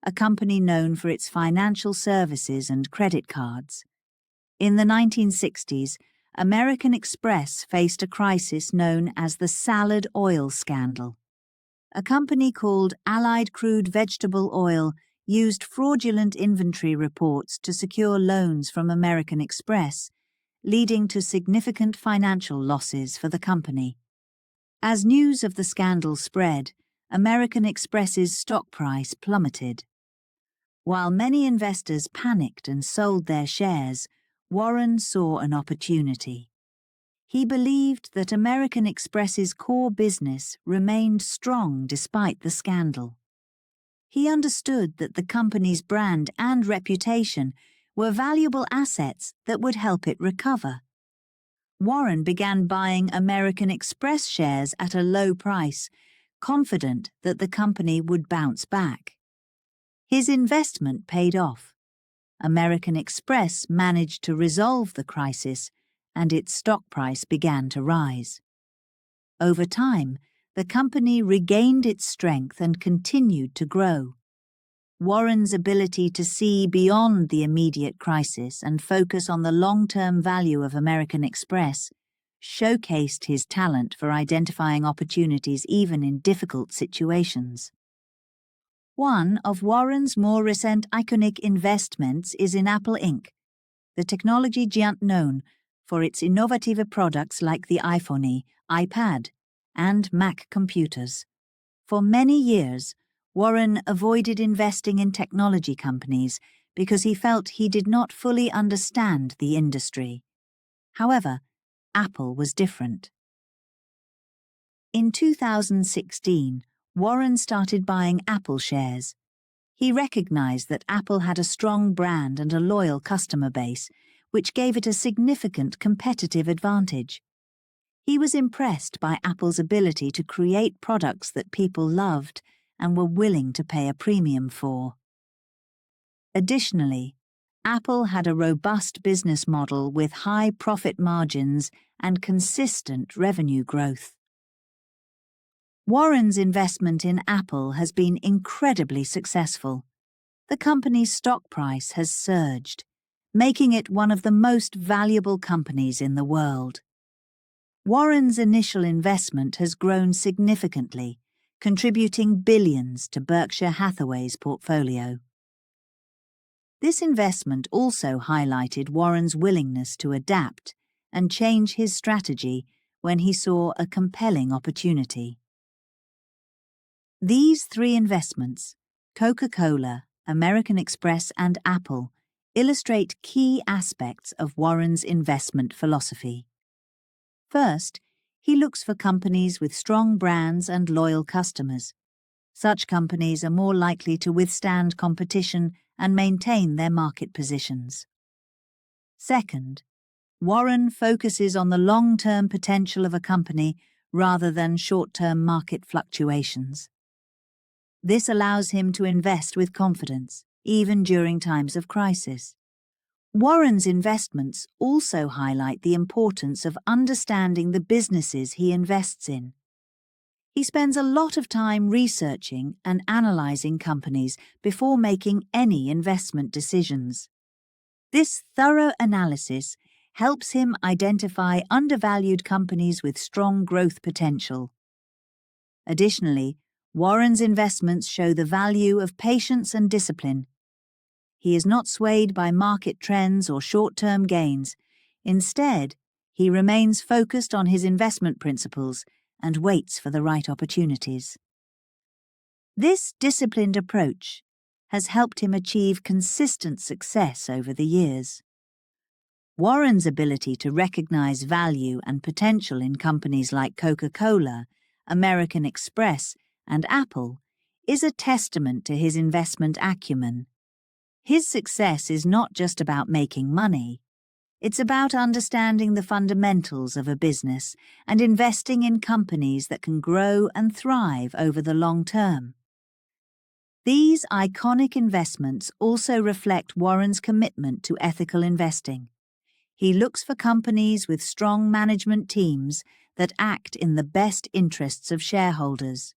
a company known for its financial services and credit cards. In the 1960s, American Express faced a crisis known as the Salad Oil Scandal. A company called Allied Crude Vegetable Oil used fraudulent inventory reports to secure loans from American Express, leading to significant financial losses for the company. As news of the scandal spread, American Express's stock price plummeted. While many investors panicked and sold their shares, Warren saw an opportunity. He believed that American Express's core business remained strong despite the scandal. He understood that the company's brand and reputation were valuable assets that would help it recover. Warren began buying American Express shares at a low price, confident that the company would bounce back. His investment paid off. American Express managed to resolve the crisis, and its stock price began to rise. Over time, the company regained its strength and continued to grow. Warren's ability to see beyond the immediate crisis and focus on the long-term value of American Express showcased his talent for identifying opportunities even in difficult situations. One of Warren's more recent iconic investments is in Apple Inc., the technology giant known for its innovative products like the iPhone, iPad, and Mac computers. For many years, Warren avoided investing in technology companies because he felt he did not fully understand the industry. However, Apple was different. In 2016, Warren started buying Apple shares. He recognized that Apple had a strong brand and a loyal customer base, which gave it a significant competitive advantage. He was impressed by Apple's ability to create products that people loved and were willing to pay a premium for. Additionally, Apple had a robust business model with high profit margins and consistent revenue growth. Warren's investment in Apple has been incredibly successful. The company's stock price has surged, making it one of the most valuable companies in the world. Warren's initial investment has grown significantly, contributing billions to Berkshire Hathaway's portfolio. This investment also highlighted Warren's willingness to adapt and change his strategy when he saw a compelling opportunity. These three investments, Coca-Cola, American Express, and Apple, illustrate key aspects of Warren's investment philosophy. First, he looks for companies with strong brands and loyal customers. Such companies are more likely to withstand competition and maintain their market positions. Second, Warren focuses on the long-term potential of a company rather than short-term market fluctuations. This allows him to invest with confidence, even during times of crisis. Warren's investments also highlight the importance of understanding the businesses he invests in. He spends a lot of time researching and analyzing companies before making any investment decisions. This thorough analysis helps him identify undervalued companies with strong growth potential. Additionally, Warren's investments show the value of patience and discipline. He is not swayed by market trends or short-term gains. Instead, he remains focused on his investment principles and waits for the right opportunities. This disciplined approach has helped him achieve consistent success over the years. Warren's ability to recognize value and potential in companies like Coca-Cola, American Express, and Apple is a testament to his investment acumen. His success is not just about making money. It's about understanding the fundamentals of a business and investing in companies that can grow and thrive over the long term. These iconic investments also reflect Warren's commitment to ethical investing. He looks for companies with strong management teams that act in the best interests of shareholders.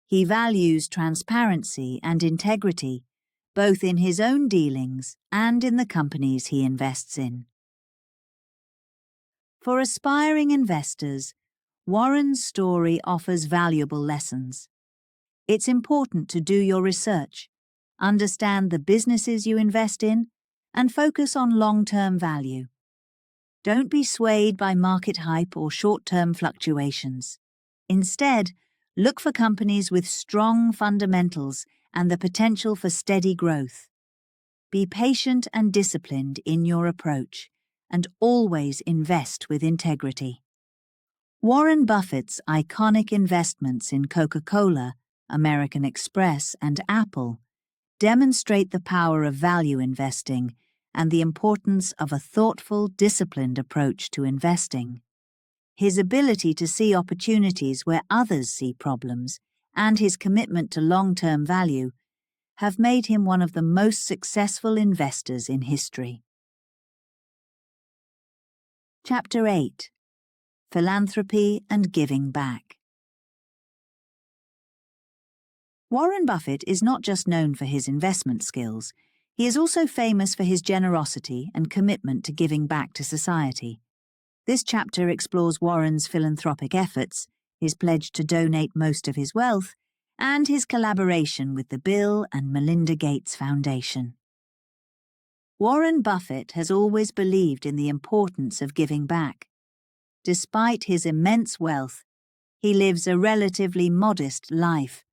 He values transparency and integrity, both in his own dealings and in the companies he invests in. For aspiring investors, Warren's story offers valuable lessons. It's important to do your research, understand the businesses you invest in, and focus on long-term value. Don't be swayed by market hype or short-term fluctuations. Instead, look for companies with strong fundamentals and the potential for steady growth. Be patient and disciplined in your approach, and always invest with integrity. Warren Buffett's iconic investments in Coca-Cola, American Express, and Apple demonstrate the power of value investing and the importance of a thoughtful, disciplined approach to investing. His ability to see opportunities where others see problems and his commitment to long-term value have made him one of the most successful investors in history. Chapter 8: Philanthropy and Giving Back. Warren Buffett is not just known for his investment skills, he is also famous for his generosity and commitment to giving back to society. This chapter explores Warren's philanthropic efforts, his pledge to donate most of his wealth, and his collaboration with the Bill and Melinda Gates Foundation. Warren Buffett has always believed in the importance of giving back. Despite his immense wealth, he lives a relatively modest life.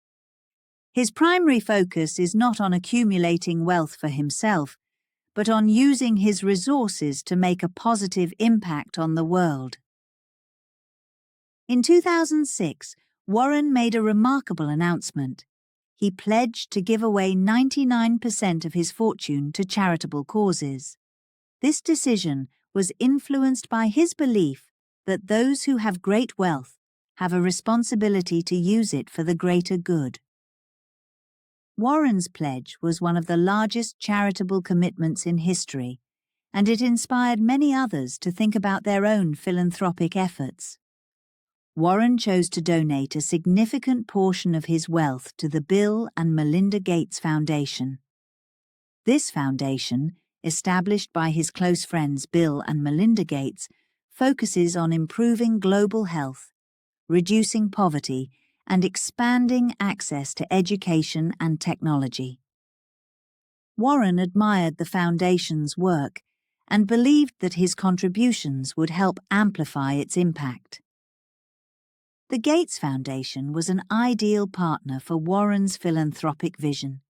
His primary focus is not on accumulating wealth for himself, but on using his resources to make a positive impact on the world. In 2006, Warren made a remarkable announcement. He pledged to give away 99% of his fortune to charitable causes. This decision was influenced by his belief that those who have great wealth have a responsibility to use it for the greater good. Warren's pledge was one of the largest charitable commitments in history, and it inspired many others to think about their own philanthropic efforts. Warren chose to donate a significant portion of his wealth to the Bill and Melinda Gates Foundation. This foundation, established by his close friends Bill and Melinda Gates, focuses on improving global health, reducing poverty, and expanding access to education and technology. Warren admired the foundation's work and believed that his contributions would help amplify its impact. The Gates Foundation was an ideal partner for Warren's philanthropic vision.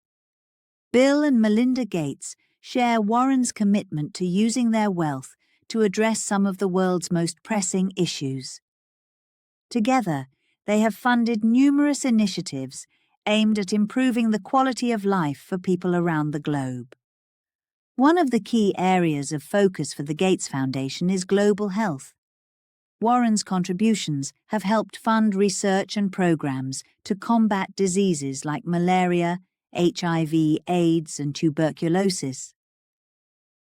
Bill and Melinda Gates share Warren's commitment to using their wealth to address some of the world's most pressing issues. Together, they have funded numerous initiatives aimed at improving the quality of life for people around the globe. One of the key areas of focus for the Gates Foundation is global health. Warren's contributions have helped fund research and programs to combat diseases like malaria, HIV, AIDS, and tuberculosis.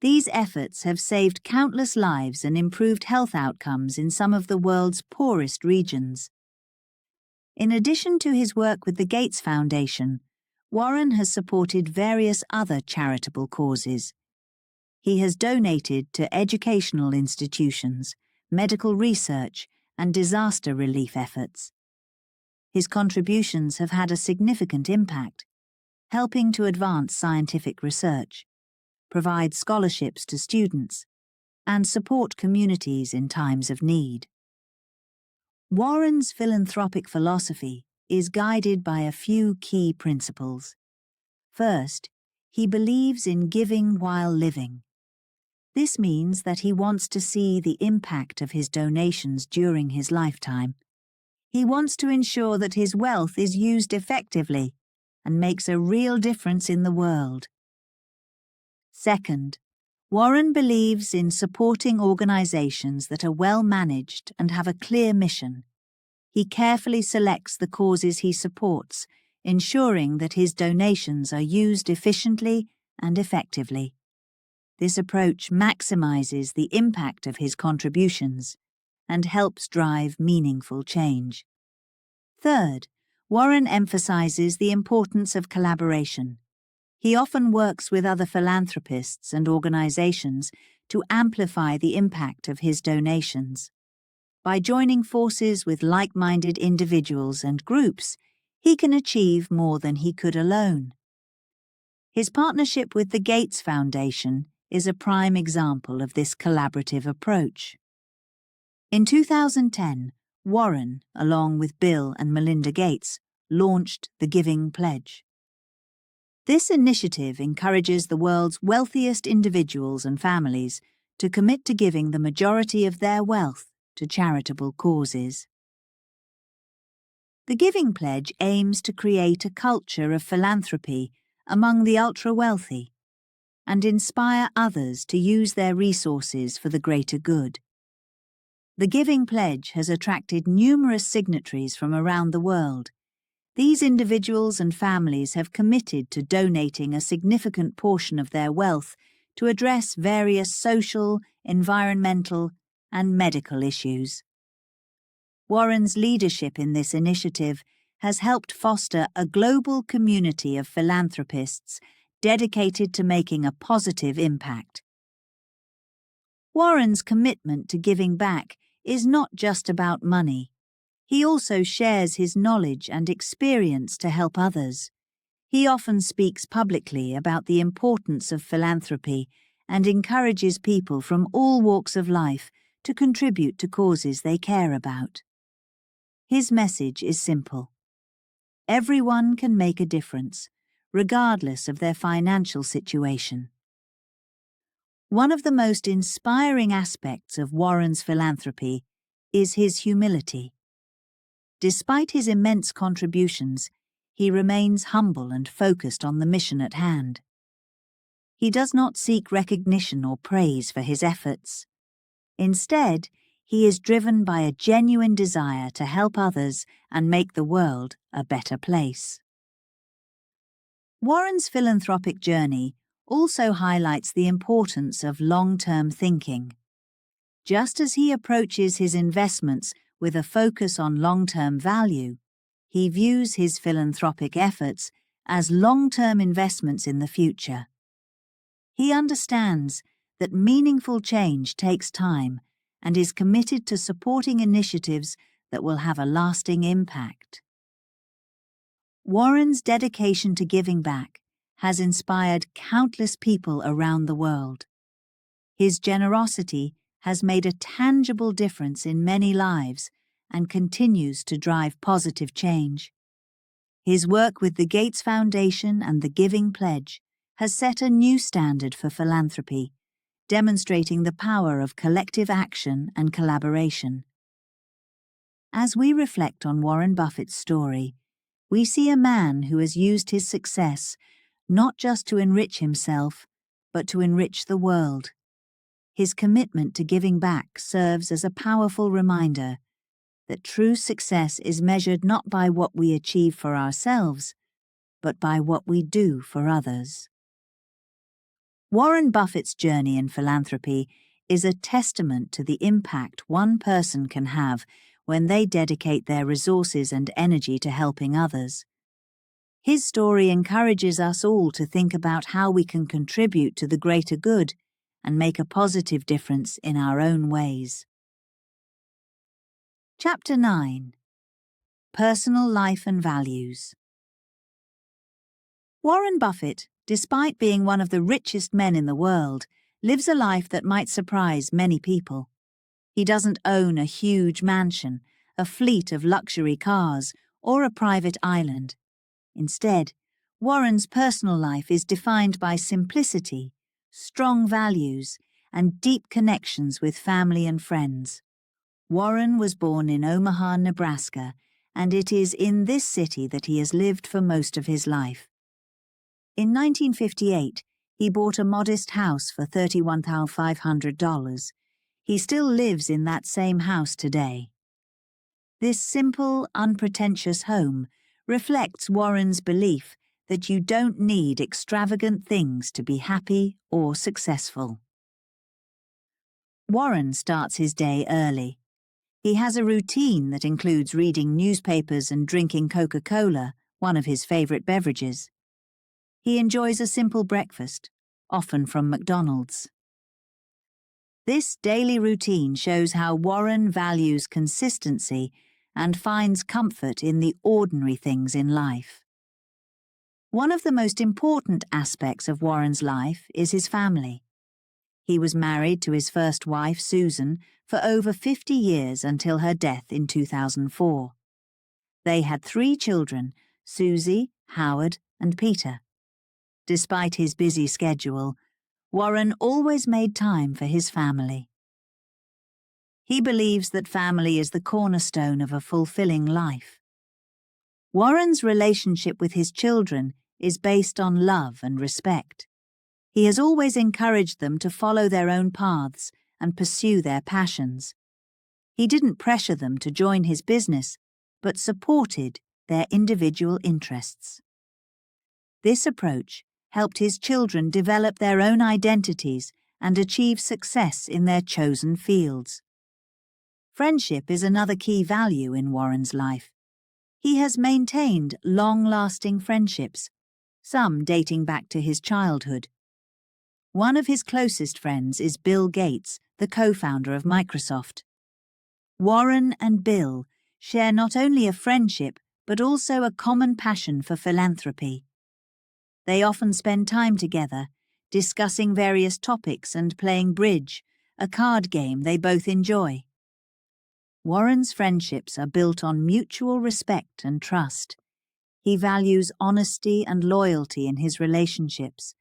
These efforts have saved countless lives and improved health outcomes in some of the world's poorest regions. In addition to his work with the Gates Foundation, Warren has supported various other charitable causes. He has donated to educational institutions, medical research, and disaster relief efforts. His contributions have had a significant impact, helping to advance scientific research, provide scholarships to students, and support communities in times of need. Warren's philanthropic philosophy is guided by a few key principles. First, he believes in giving while living. This means that he wants to see the impact of his donations during his lifetime. He wants to ensure that his wealth is used effectively and makes a real difference in the world. Second, Warren believes in supporting organizations that are well managed and have a clear mission. He carefully selects the causes he supports, ensuring that his donations are used efficiently and effectively. This approach maximizes the impact of his contributions and helps drive meaningful change. Third, Warren emphasizes the importance of collaboration. He often works with other philanthropists and organizations to amplify the impact of his donations. By joining forces with like-minded individuals and groups, he can achieve more than he could alone. His partnership with the Gates Foundation is a prime example of this collaborative approach. In 2010, Warren, along with Bill and Melinda Gates, launched the Giving Pledge. This initiative encourages the world's wealthiest individuals and families to commit to giving the majority of their wealth to charitable causes. The Giving Pledge aims to create a culture of philanthropy among the ultra-wealthy and inspire others to use their resources for the greater good. The Giving Pledge has attracted numerous signatories from around the world. These individuals and families have committed to donating a significant portion of their wealth to address various social, environmental, and medical issues. Warren's leadership in this initiative has helped foster a global community of philanthropists dedicated to making a positive impact. Warren's commitment to giving back is not just about money. He also shares his knowledge and experience to help others. He often speaks publicly about the importance of philanthropy and encourages people from all walks of life to contribute to causes they care about. His message is simple. Everyone can make a difference, regardless of their financial situation. One of the most inspiring aspects of Warren's philanthropy is his humility. Despite his immense contributions, he remains humble and focused on the mission at hand. He does not seek recognition or praise for his efforts. Instead, he is driven by a genuine desire to help others and make the world a better place. Warren's philanthropic journey also highlights the importance of long-term thinking. Just as he approaches his investments with a focus on long-term value, he views his philanthropic efforts as long-term investments in the future. He understands that meaningful change takes time and is committed to supporting initiatives that will have a lasting impact. Warren's dedication to giving back has inspired countless people around the world. His generosity has made a tangible difference in many lives and continues to drive positive change. His work with the Gates Foundation and the Giving Pledge has set a new standard for philanthropy, demonstrating the power of collective action and collaboration. As we reflect on Warren Buffett's story, we see a man who has used his success not just to enrich himself, but to enrich the world. His commitment to giving back serves as a powerful reminder that true success is measured not by what we achieve for ourselves, but by what we do for others. Warren Buffett's journey in philanthropy is a testament to the impact one person can have when they dedicate their resources and energy to helping others. His story encourages us all to think about how we can contribute to the greater good and make a positive difference in our own ways. Chapter 9. Personal Life and Values. Warren Buffett, despite being one of the richest men in the world, lives a life that might surprise many people. He doesn't own a huge mansion, a fleet of luxury cars, or a private island. Instead, Warren's personal life is defined by simplicity, strong values, and deep connections with family and friends. Warren was born in Omaha, Nebraska, and it is in this city that he has lived for most of his life. In 1958, he bought a modest house for $31,500. He still lives in that same house today. This simple, unpretentious home reflects Warren's belief that you don't need extravagant things to be happy or successful. Warren starts his day early. He has a routine that includes reading newspapers and drinking Coca-Cola, one of his favorite beverages. He enjoys a simple breakfast, often from McDonald's. This daily routine shows how Warren values consistency and finds comfort in the ordinary things in life. One of the most important aspects of Warren's life is his family. He was married to his first wife, Susan, for over 50 years until her death in 2004. They had 3 children, Susie, Howard, and Peter. Despite his busy schedule, Warren always made time for his family. He believes that family is the cornerstone of a fulfilling life. Warren's relationship with his children is based on love and respect. He has always encouraged them to follow their own paths and pursue their passions. He didn't pressure them to join his business, but supported their individual interests. This approach helped his children develop their own identities and achieve success in their chosen fields. Friendship is another key value in Warren's life. He has maintained long-lasting friendships, some dating back to his childhood. One of his closest friends is Bill Gates, the co-founder of Microsoft. Warren and Bill share not only a friendship but also a common passion for philanthropy. They often spend time together, discussing various topics and playing bridge, a card game they both enjoy. Warren's friendships are built on mutual respect and trust. He values honesty and loyalty in his relationships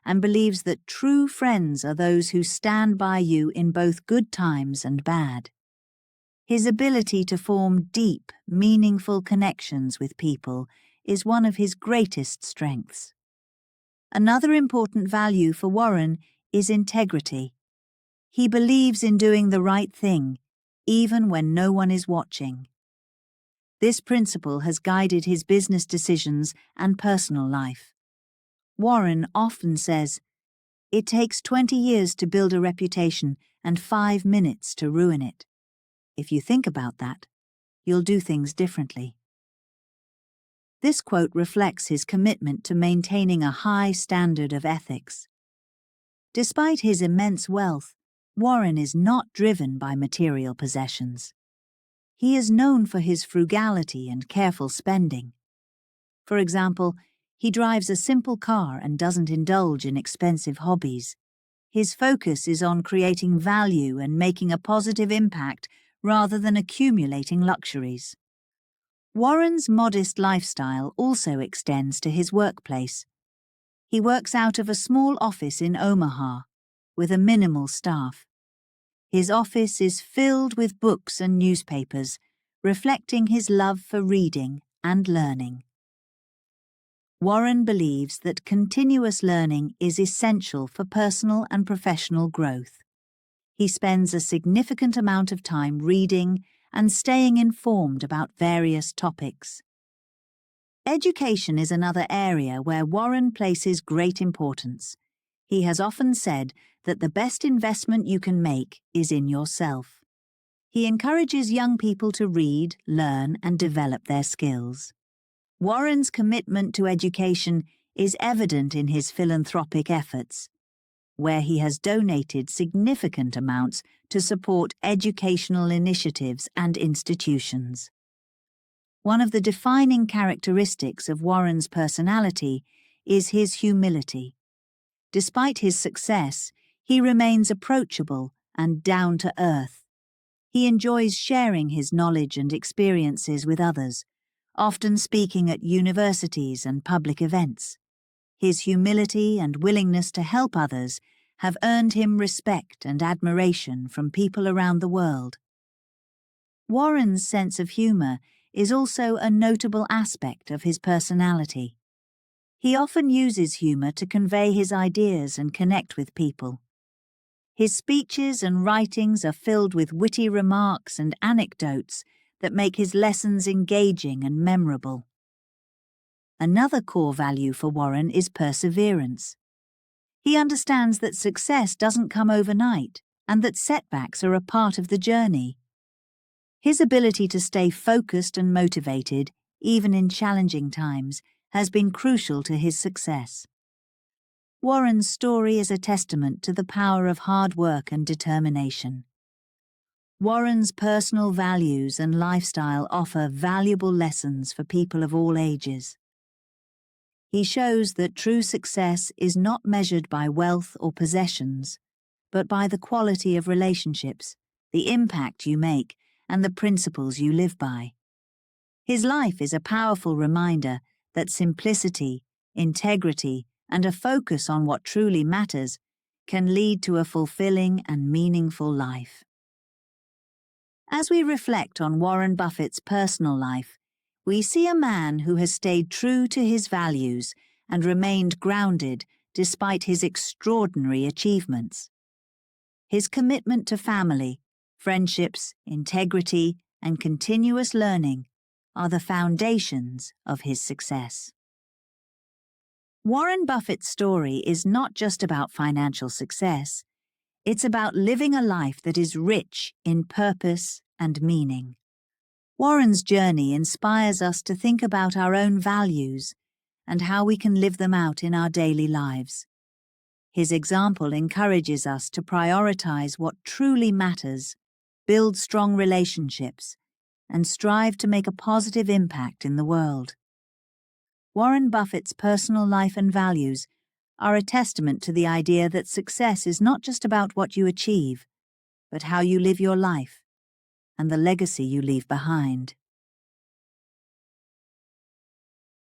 and believes that true friends are those who stand by you in both good times and bad. His ability to form deep, meaningful connections with people is one of his greatest strengths. Another important value for Warren is integrity. He believes in doing the right thing, even when no one is watching. This principle has guided his business decisions and personal life. Warren often says, "It takes 20 years to build a reputation and 5 minutes to ruin it. If you think about that, you'll do things differently." This quote reflects his commitment to maintaining a high standard of ethics. Despite his immense wealth, Warren is not driven by material possessions. He is known for his frugality and careful spending. For example, he drives a simple car and doesn't indulge in expensive hobbies. His focus is on creating value and making a positive impact rather than accumulating luxuries. Warren's modest lifestyle also extends to his workplace. He works out of a small office in Omaha, with a minimal staff. His office is filled with books and newspapers, reflecting his love for reading and learning. Warren believes that continuous learning is essential for personal and professional growth. He spends a significant amount of time reading and staying informed about various topics. Education is another area where Warren places great importance. He has often said that the best investment you can make is in yourself. He encourages young people to read, learn, and develop their skills. Warren's commitment to education is evident in his philanthropic efforts, where he has donated significant amounts to support educational initiatives and institutions. One of the defining characteristics of Warren's personality is his humility. Despite his success, he remains approachable and down to earth. He enjoys sharing his knowledge and experiences with others, often speaking at universities and public events. His humility and willingness to help others have earned him respect and admiration from people around the world. Warren's sense of humor is also a notable aspect of his personality. He often uses humor to convey his ideas and connect with people. His speeches and writings are filled with witty remarks and anecdotes that make his lessons engaging and memorable. Another core value for Warren is perseverance. He understands that success doesn't come overnight and that setbacks are a part of the journey. His ability to stay focused and motivated, even in challenging times, has been crucial to his success. Warren's story is a testament to the power of hard work and determination. Warren's personal values and lifestyle offer valuable lessons for people of all ages. He shows that true success is not measured by wealth or possessions, but by the quality of relationships, the impact you make, and the principles you live by. His life is a powerful reminder that simplicity, integrity, and a focus on what truly matters can lead to a fulfilling and meaningful life. As we reflect on Warren Buffett's personal life, we see a man who has stayed true to his values and remained grounded despite his extraordinary achievements. His commitment to family, friendships, integrity, and continuous learning are the foundations of his success. Warren Buffett's story is not just about financial success, it's about living a life that is rich in purpose and meaning. Warren's journey inspires us to think about our own values and how we can live them out in our daily lives. His example encourages us to prioritize what truly matters, build strong relationships, and strive to make a positive impact in the world. Warren Buffett's personal life and values are a testament to the idea that success is not just about what you achieve, but how you live your life and the legacy you leave behind.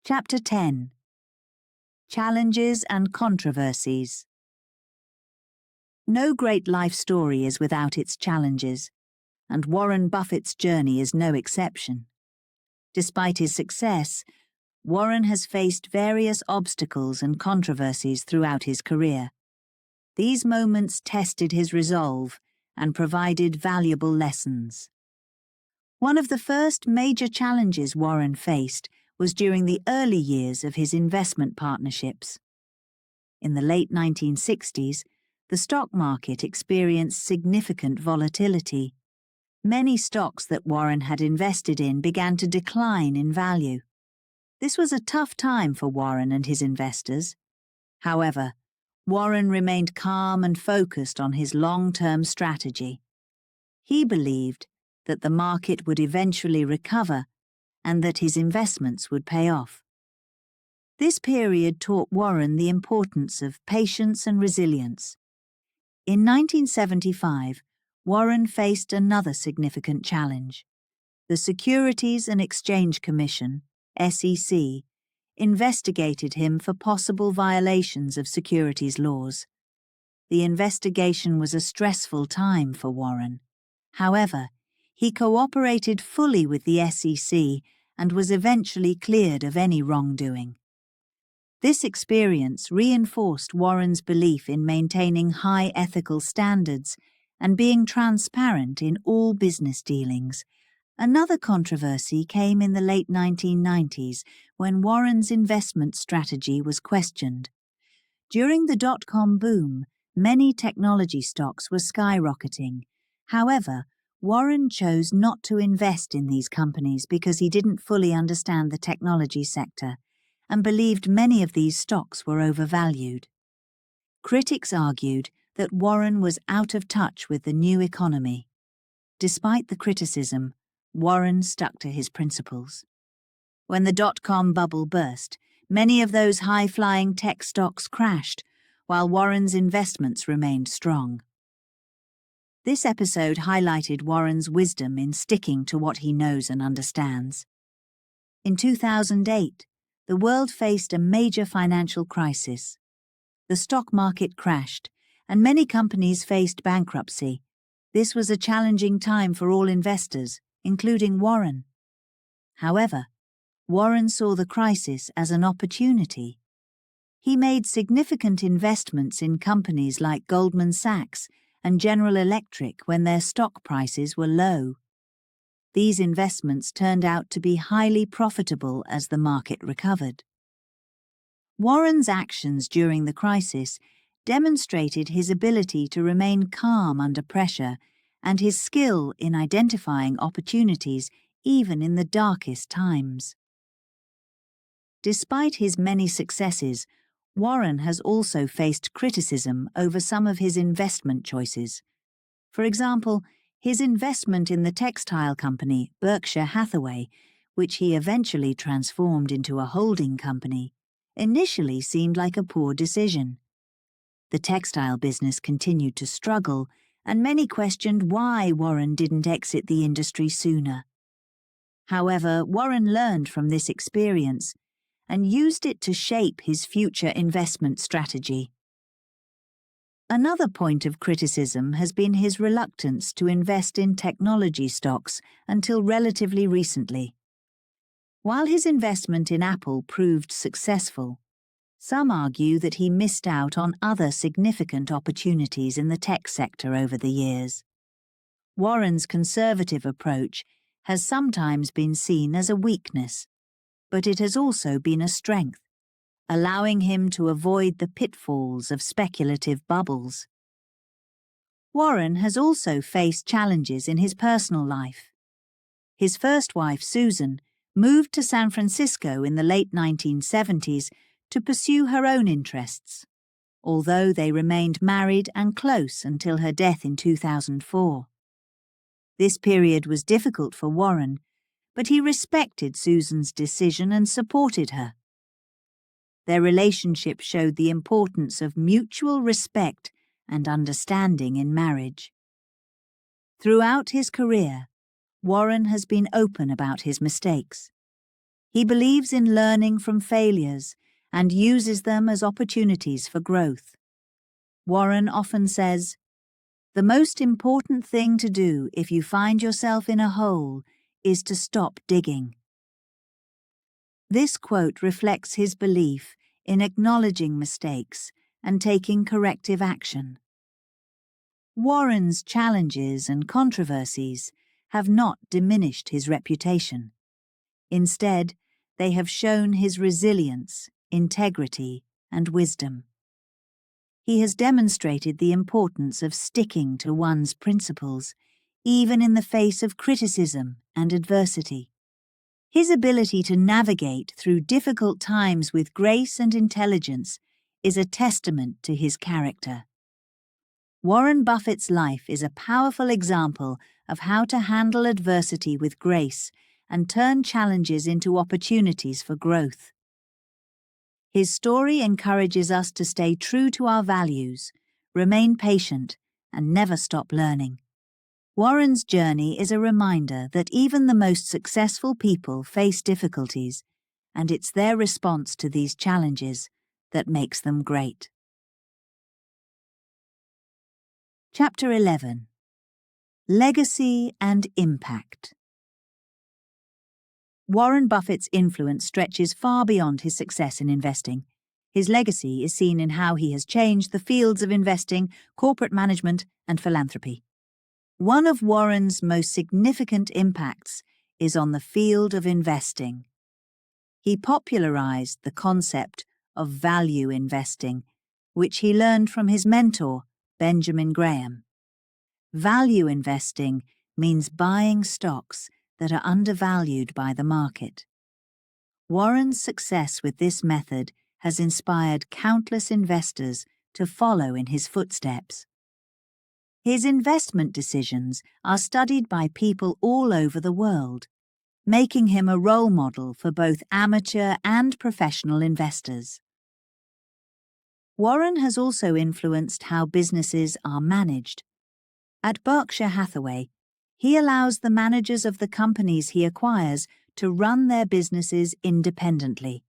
Chapter 10: Challenges and Controversies. No great life story is without its challenges, and Warren Buffett's journey is no exception. Despite his success, Warren has faced various obstacles and controversies throughout his career. These moments tested his resolve and provided valuable lessons. One of the first major challenges Warren faced was during the early years of his investment partnerships. In the late 1960s, the stock market experienced significant volatility. Many stocks that Warren had invested in began to decline in value. This was a tough time for Warren and his investors. However, Warren remained calm and focused on his long-term strategy. He believed that the market would eventually recover and that his investments would pay off. This period taught Warren the importance of patience and resilience. In 1975, Warren faced another significant challenge. The Securities and Exchange Commission, SEC, investigated him for possible violations of securities laws. The investigation was a stressful time for Warren. However, he cooperated fully with the SEC and was eventually cleared of any wrongdoing. This experience reinforced Warren's belief in maintaining high ethical standards and being transparent in all business dealings. Another controversy came in the late 1990s when Warren's investment strategy was questioned. During the dot-com boom, many technology stocks were skyrocketing. However, Warren chose not to invest in these companies because he didn't fully understand the technology sector and believed many of these stocks were overvalued. Critics argued that Warren was out of touch with the new economy. Despite the criticism, Warren stuck to his principles. When the dot-com bubble burst, many of those high-flying tech stocks crashed, while Warren's investments remained strong. This episode highlighted Warren's wisdom in sticking to what he knows and understands. In 2008, the world faced a major financial crisis. The stock market crashed, and many companies faced bankruptcy. This was a challenging time for all investors, including Warren. However, Warren saw the crisis as an opportunity. He made significant investments in companies like Goldman Sachs and General Electric when their stock prices were low. These investments turned out to be highly profitable as the market recovered. Warren's actions during the crisis demonstrated his ability to remain calm under pressure and his skill in identifying opportunities even in the darkest times. Despite his many successes, Warren has also faced criticism over some of his investment choices. For example, his investment in the textile company Berkshire Hathaway, which he eventually transformed into a holding company, initially seemed like a poor decision. The textile business continued to struggle, and many questioned why Warren didn't exit the industry sooner. However, Warren learned from this experience and used it to shape his future investment strategy. Another point of criticism has been his reluctance to invest in technology stocks until relatively recently. While his investment in Apple proved successful, some argue that he missed out on other significant opportunities in the tech sector over the years. Warren's conservative approach has sometimes been seen as a weakness, but it has also been a strength, allowing him to avoid the pitfalls of speculative bubbles. Warren has also faced challenges in his personal life. His first wife, Susan, moved to San Francisco in the late 1970s to pursue her own interests, although they remained married and close until her death in 2004. This period was difficult for Warren, but he respected Susan's decision and supported her. Their relationship showed the importance of mutual respect and understanding in marriage. Throughout his career, Warren has been open about his mistakes. He believes in learning from failures and uses them as opportunities for growth. Warren often says, "The most important thing to do if you find yourself in a hole is to stop digging." This quote reflects his belief in acknowledging mistakes and taking corrective action. Warren's challenges and controversies have not diminished his reputation. Instead, they have shown his resilience, integrity, and wisdom. He has demonstrated the importance of sticking to one's principles, even in the face of criticism and adversity. His ability to navigate through difficult times with grace and intelligence is a testament to his character. Warren Buffett's life is a powerful example of how to handle adversity with grace and turn challenges into opportunities for growth. His story encourages us to stay true to our values, remain patient, and never stop learning. Warren's journey is a reminder that even the most successful people face difficulties, and it's their response to these challenges that makes them great. Chapter 11. Legacy and Impact. Warren Buffett's influence stretches far beyond his success in investing. His legacy is seen in how he has changed the fields of investing, corporate management, and philanthropy. One of Warren's most significant impacts is on the field of investing. He popularized the concept of value investing which he learned from his mentor, Benjamin Graham. Value investing means buying stocks that are undervalued by the market. Warren's success with this method has inspired countless investors to follow in his footsteps. His investment decisions are studied by people all over the world, making him a role model for both amateur and professional investors. Warren has also influenced how businesses are managed. At Berkshire Hathaway, he allows the managers of the companies he acquires to run their businesses independently.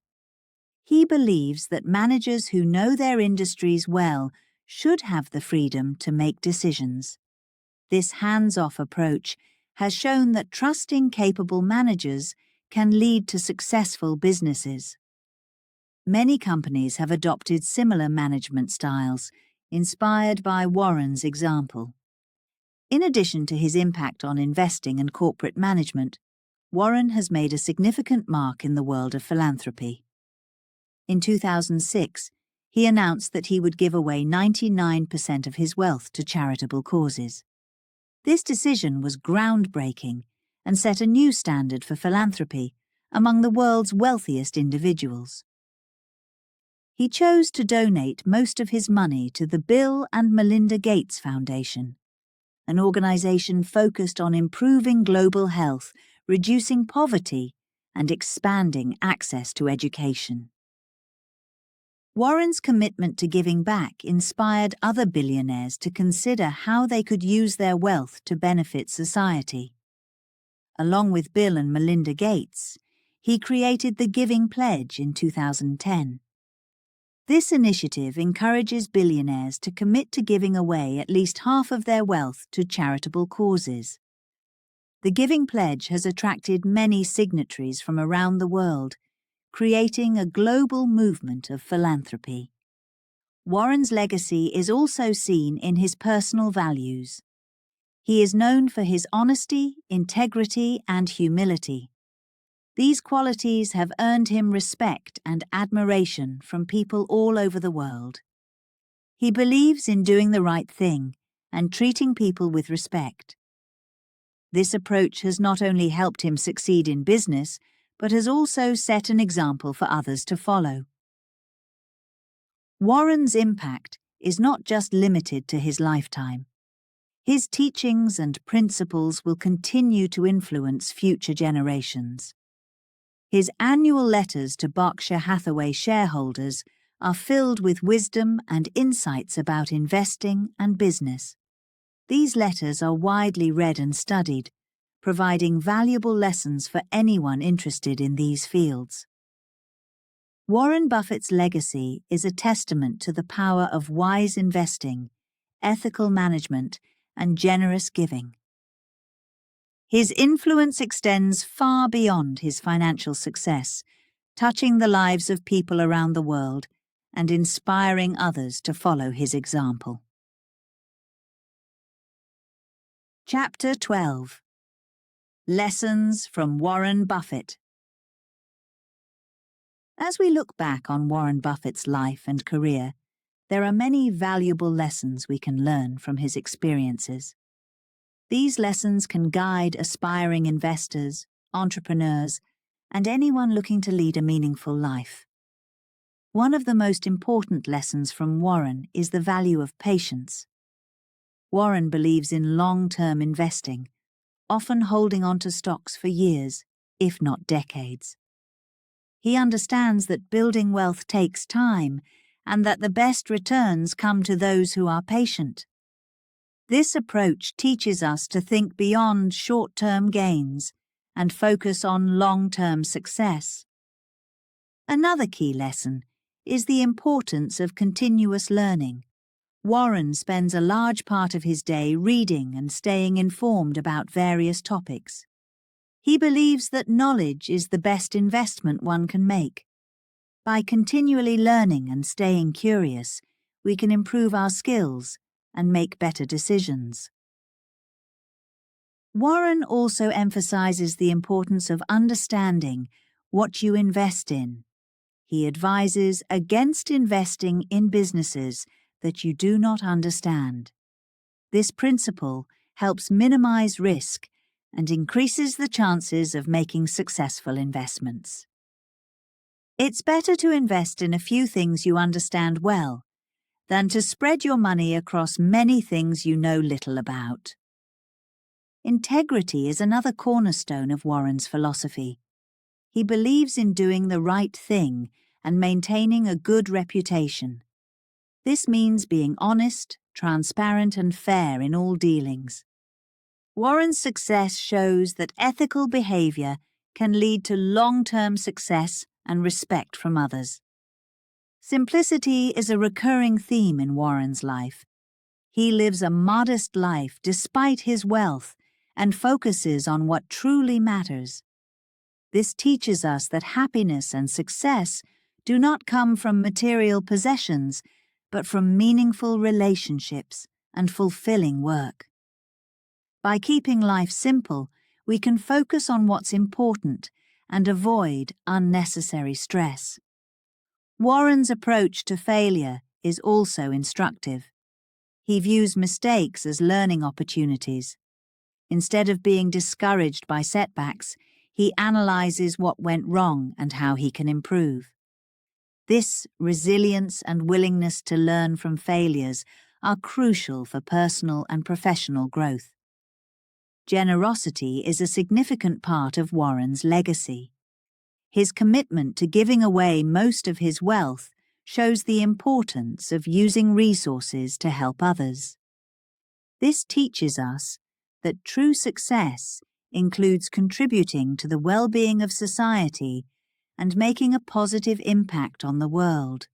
He believes that managers who know their industries well should have the freedom to make decisions. This hands-off approach has shown that trusting capable managers can lead to successful businesses. Many companies have adopted similar management styles, inspired by Warren's example. In addition to his impact on investing and corporate management, Warren has made a significant mark in the world of philanthropy. In 2006, he announced that he would give away 99% of his wealth to charitable causes. This decision was groundbreaking and set a new standard for philanthropy among the world's wealthiest individuals. He chose to donate most of his money to the Bill and Melinda Gates Foundation, an organization focused on improving global health, reducing poverty, and expanding access to education. Warren's commitment to giving back inspired other billionaires to consider how they could use their wealth to benefit society. Along with Bill and Melinda Gates, he created the Giving Pledge in 2010. This initiative encourages billionaires to commit to giving away at least half of their wealth to charitable causes. The Giving Pledge has attracted many signatories from around the world, creating a global movement of philanthropy. Warren's legacy is also seen in his personal values. He is known for his honesty, integrity, and humility. These qualities have earned him respect and admiration from people all over the world. He believes in doing the right thing and treating people with respect. This approach has not only helped him succeed in business, but has also set an example for others to follow. Warren's impact is not just limited to his lifetime. His teachings and principles will continue to influence future generations. His annual letters to Berkshire Hathaway shareholders are filled with wisdom and insights about investing and business. These letters are widely read and studied, providing valuable lessons for anyone interested in these fields. Warren Buffett's legacy is a testament to the power of wise investing, ethical management, and generous giving. His influence extends far beyond his financial success, touching the lives of people around the world and inspiring others to follow his example. Chapter 12. Lessons from Warren Buffett. As we look back on Warren Buffett's life and career, there are many valuable lessons we can learn from his experiences. These lessons can guide aspiring investors, entrepreneurs, and anyone looking to lead a meaningful life. One of the most important lessons from Warren is the value of patience. Warren believes in long-term investing, often holding on to stocks for years, if not decades. He understands that building wealth takes time and that the best returns come to those who are patient. This approach teaches us to think beyond short-term gains and focus on long-term success. Another key lesson is the importance of continuous learning. Warren spends a large part of his day reading and staying informed about various topics. He believes that knowledge is the best investment one can make. By continually learning and staying curious, we can improve our skills and make better decisions. Warren also emphasizes the importance of understanding what you invest in. He advises against investing in businesses that you do not understand. This principle helps minimize risk and increases the chances of making successful investments. It's better to invest in a few things you understand well than to spread your money across many things you know little about. Integrity is another cornerstone of Warren's philosophy. He believes in doing the right thing and maintaining a good reputation. This means being honest, transparent, and fair in all dealings. Warren's success shows that ethical behavior can lead to long-term success and respect from others. Simplicity is a recurring theme in Warren's life. He lives a modest life despite his wealth and focuses on what truly matters. This teaches us that happiness and success do not come from material possessions, but from meaningful relationships and fulfilling work. By keeping life simple, we can focus on what's important and avoid unnecessary stress. Warren's approach to failure is also instructive. He views mistakes as learning opportunities. Instead of being discouraged by setbacks, he analyzes what went wrong and how he can improve. This resilience and willingness to learn from failures are crucial for personal and professional growth. Generosity is a significant part of Warren's legacy. His commitment to giving away most of his wealth shows the importance of using resources to help others. This teaches us that true success includes contributing to the well-being of society and making a positive impact on the world.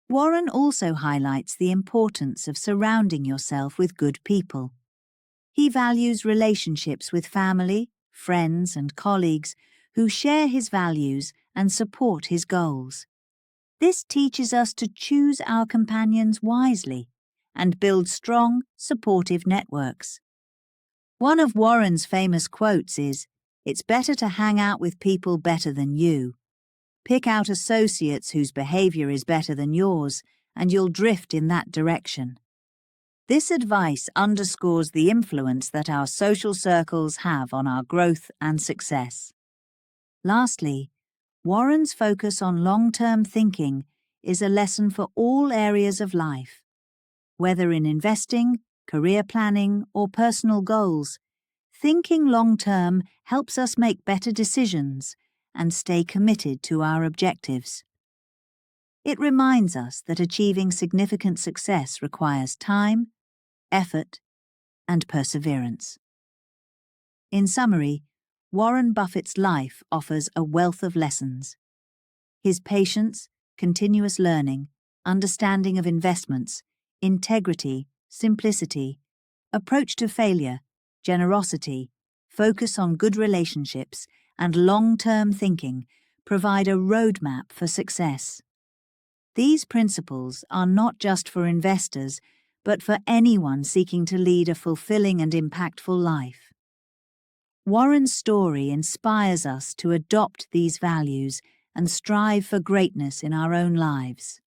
Warren also highlights the importance of surrounding yourself with good people. He values relationships with family, friends, and colleagues who share his values and support his goals. This teaches us to choose our companions wisely and build strong, supportive networks. One of Warren's famous quotes is, "It's better to hang out with people better than you. Pick out associates whose behavior is better than yours, and you'll drift in that direction." This advice underscores the influence that our social circles have on our growth and success. Lastly, Warren's focus on long-term thinking is a lesson for all areas of life. Whether in investing, career planning, or personal goals, thinking long-term helps us make better decisions and stay committed to our objectives. It reminds us that achieving significant success requires time, effort, and perseverance. In summary, Warren Buffett's life offers a wealth of lessons. His patience, continuous learning, understanding of investments, integrity, simplicity, approach to failure, generosity, focus on good relationships, and long-term thinking provide a roadmap for success. These principles are not just for investors, but for anyone seeking to lead a fulfilling and impactful life. Warren's story inspires us to adopt these values and strive for greatness in our own lives.